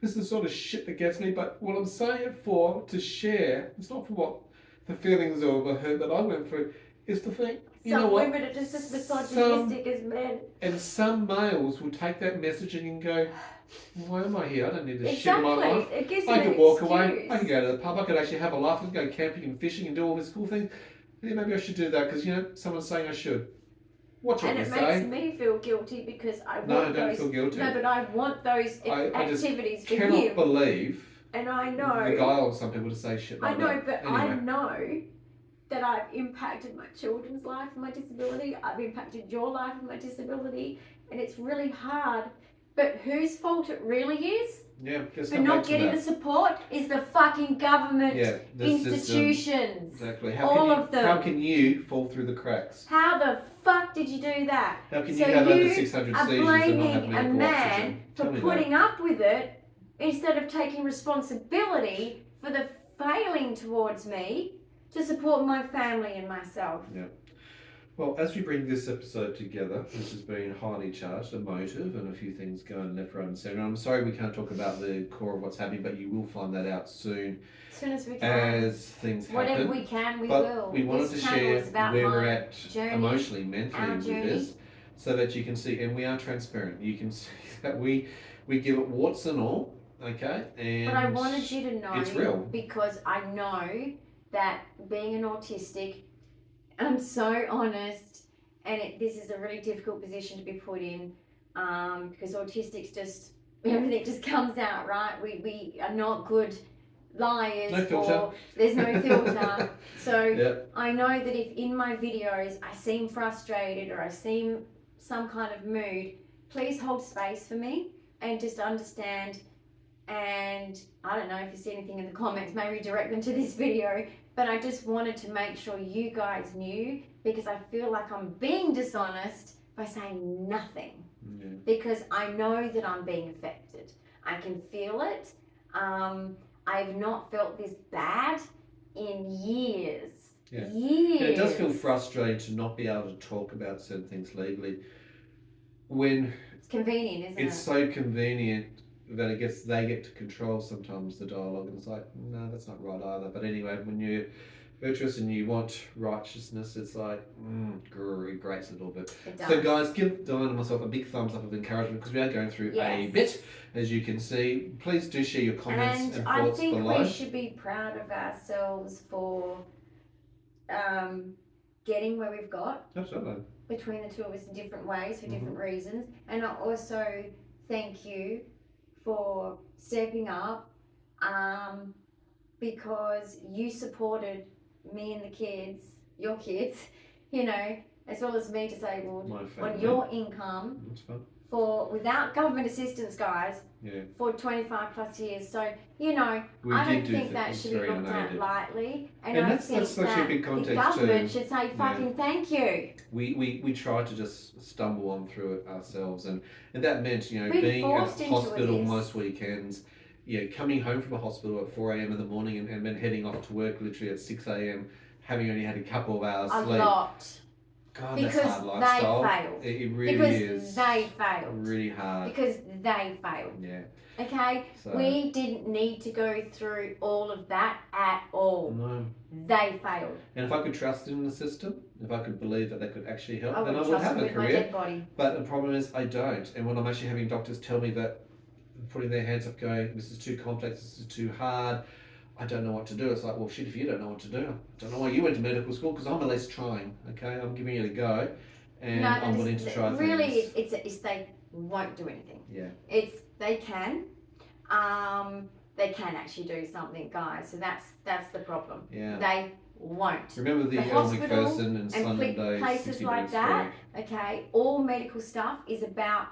This is the sort of shit that gets me, but what I'm saying it for, to share, it's not for what the feelings of the hurt that I went through, is to think, some women are just as misogynistic as men. And some males will take that messaging and go, why am I here? I don't need this shit in my life. It gives I could walk away, I could go to the pub, I could actually have a laugh, I could go camping and fishing and do all these cool things. Yeah, maybe I should do that because, someone's saying I should. Watch what you say. And it makes me feel guilty because I want don't feel guilty. No, but I want those activities for him. I cannot believe and I know the guile of some people to say shit like that. I know, but anyway. I know that I've impacted my children's life and my disability. I've impacted your life and my disability, and it's really hard. But whose fault it really is? Yeah, for not getting the support is the fucking government, institutions. Exactly. All of them. How can you fall through the cracks? How the fuck did you do that? How can you have over 600 seizures and not have medical oxygen? So you are blaming a man for putting up with it instead of taking responsibility for the failing towards me to support my family and myself. Yeah. Well, as we bring this episode together, which has been highly charged, emotive, and a few things going left, right, and centre. I'm sorry we can't talk about the core of what's happening, but you will find that out soon. As soon as we can. As things happen. Whatever we can, we but will. We wanted to share where we're at journey, emotionally, mentally with this, so that you can see, and we are transparent. You can see that we give it warts and all, okay? And but I wanted you to know, it's real, because I know that being an autistic, I'm so honest, and this is a really difficult position to be put in, because autistics just, everything just comes out, right? We are not good liars. No filter. Or there's no filter. So yep. I know that if in my videos I seem frustrated or I seem some kind of mood, please hold space for me and just understand. And I don't know if you see anything in the comments, maybe direct them to this video. But I just wanted to make sure you guys knew, because I feel like I'm being dishonest by saying nothing. Yeah. Because I know that I'm being affected. I can feel it. I've not felt this bad in years. Yeah. Years. Yeah, it does feel frustrating to not be able to talk about certain things legally. When it's convenient, isn't it? It's so convenient that they get to control sometimes the dialogue, and it's like, no, that's not right either. But anyway, when you're virtuous and you want righteousness, it's like, it grates a little bit. So guys, give Dyan and myself a big thumbs up of encouragement, because we are going through a bit, as you can see. Please do share your comments and thoughts below. And I think we should be proud of ourselves for getting where we've got. Absolutely. Between the two of us in different ways for different reasons. And I also thank you for stepping up, because you supported me and the kids, your kids, as well as me disabled, on your income without government assistance, guys, for 25 plus years. So, I don't think that should be looked at lightly. And I think that the government should say fucking thank you. We tried to just stumble on through it ourselves, and that meant, being at hospital most weekends, coming home from a hospital at 4 a.m. in the morning and then heading off to work literally at 6 a.m, having only had a couple of hours sleep. A lot. God, because that's hard lifestyle. They failed. It really is. Because they failed. Really hard. Because they failed. Yeah. Okay? So, we didn't need to go through all of that at all. No. They failed. And if I could trust in the system, if I could believe that they could actually help, then I would have a career. But the problem is I don't. And when I'm actually having doctors tell me that, putting their hands up going, this is too complex, this is too hard, I don't know what to do. It's like, well, shit, if you don't know what to do, I don't know why you went to medical school, because I'm at least trying, okay? I'm giving it a go, and I'm willing to try really, things. Really, it's they won't do anything. Yeah. They can actually do something, guys. So that's the problem. Yeah. They won't. Remember the Elle Macpherson and Sunday places like that, okay? All medical stuff is about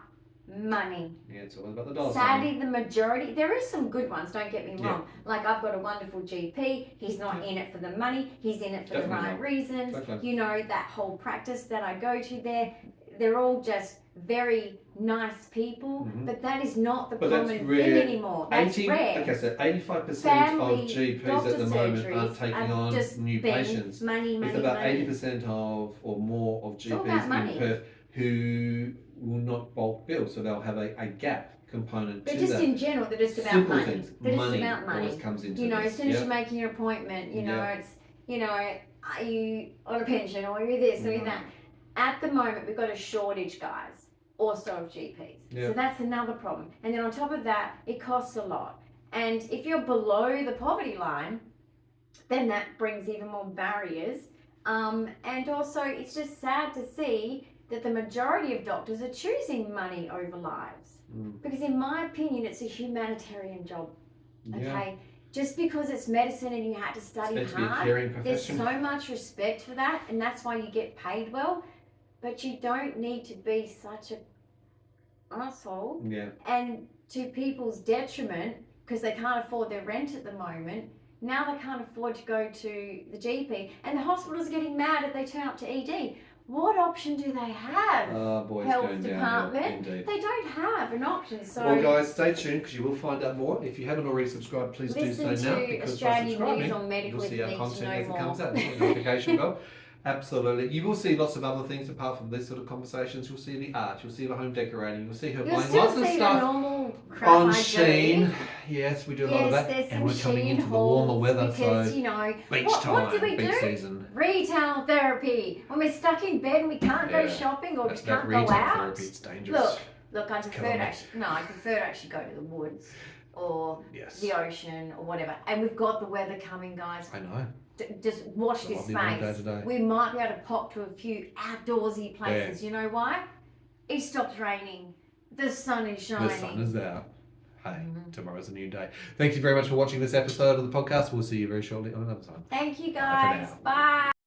money. Yeah, it's all about the dollar. Sadly, the majority, there is some good ones, don't get me wrong. Like, I've got a wonderful GP. He's not in it for the money. He's in it for the right reasons. That whole practice that I go to there, they're all just very nice people, but that is not the common thing anymore. That's rare. Okay, so 85% of GPs at the moment are taking on new patients. Money, it's about 80% of or more of GPs in Perth who will not bulk bill, so they'll have a gap component to that. But just in general, they're just about simple money. Things. They're money just about money. Always comes into as soon as you're making your appointment, it's, are you on a pension or are you this or you that? At the moment, we've got a shortage, guys, also of GPs. So that's another problem. And then on top of that, it costs a lot. And if you're below the poverty line, then that brings even more barriers. And also, it's just sad to see that the majority of doctors are choosing money over lives. Because in my opinion, it's a humanitarian job, okay? Just because it's medicine and you had to study hard, there's so much respect for that, and that's why you get paid well, but you don't need to be such an asshole. And to people's detriment, because they can't afford their rent at the moment, now they can't afford to go to the GP, and the hospitals are getting mad if they turn up to ED. What option do they have? Health department. They don't have an option. So, well, guys, stay tuned because you will find out more. If you haven't already subscribed, please do so now. Because by subscribing, you'll see our content as it comes out. Notification bell. Absolutely. You will see lots of other things apart from these sort of conversations. You'll see the art, you'll see the home decorating, you'll see her buying lots of stuff on Shein. Yes, we do a lot of that. And we're coming into the warmer weather, because, so you know, beach what do time, we beach do? season. Retail therapy. When we're stuck in bed and we can't go shopping or we can't go out. Therapy, it's dangerous. Look, I prefer to actually go to the woods or the ocean or whatever. And we've got the weather coming, guys. I know. Just watch this space. We might be able to pop to a few outdoorsy places. You know why? It stops raining. The sun is shining. The sun is out. Hey, tomorrow's a new day. Thank you very much for watching this episode of the podcast. We'll see you very shortly on another time. Thank you, guys. Bye.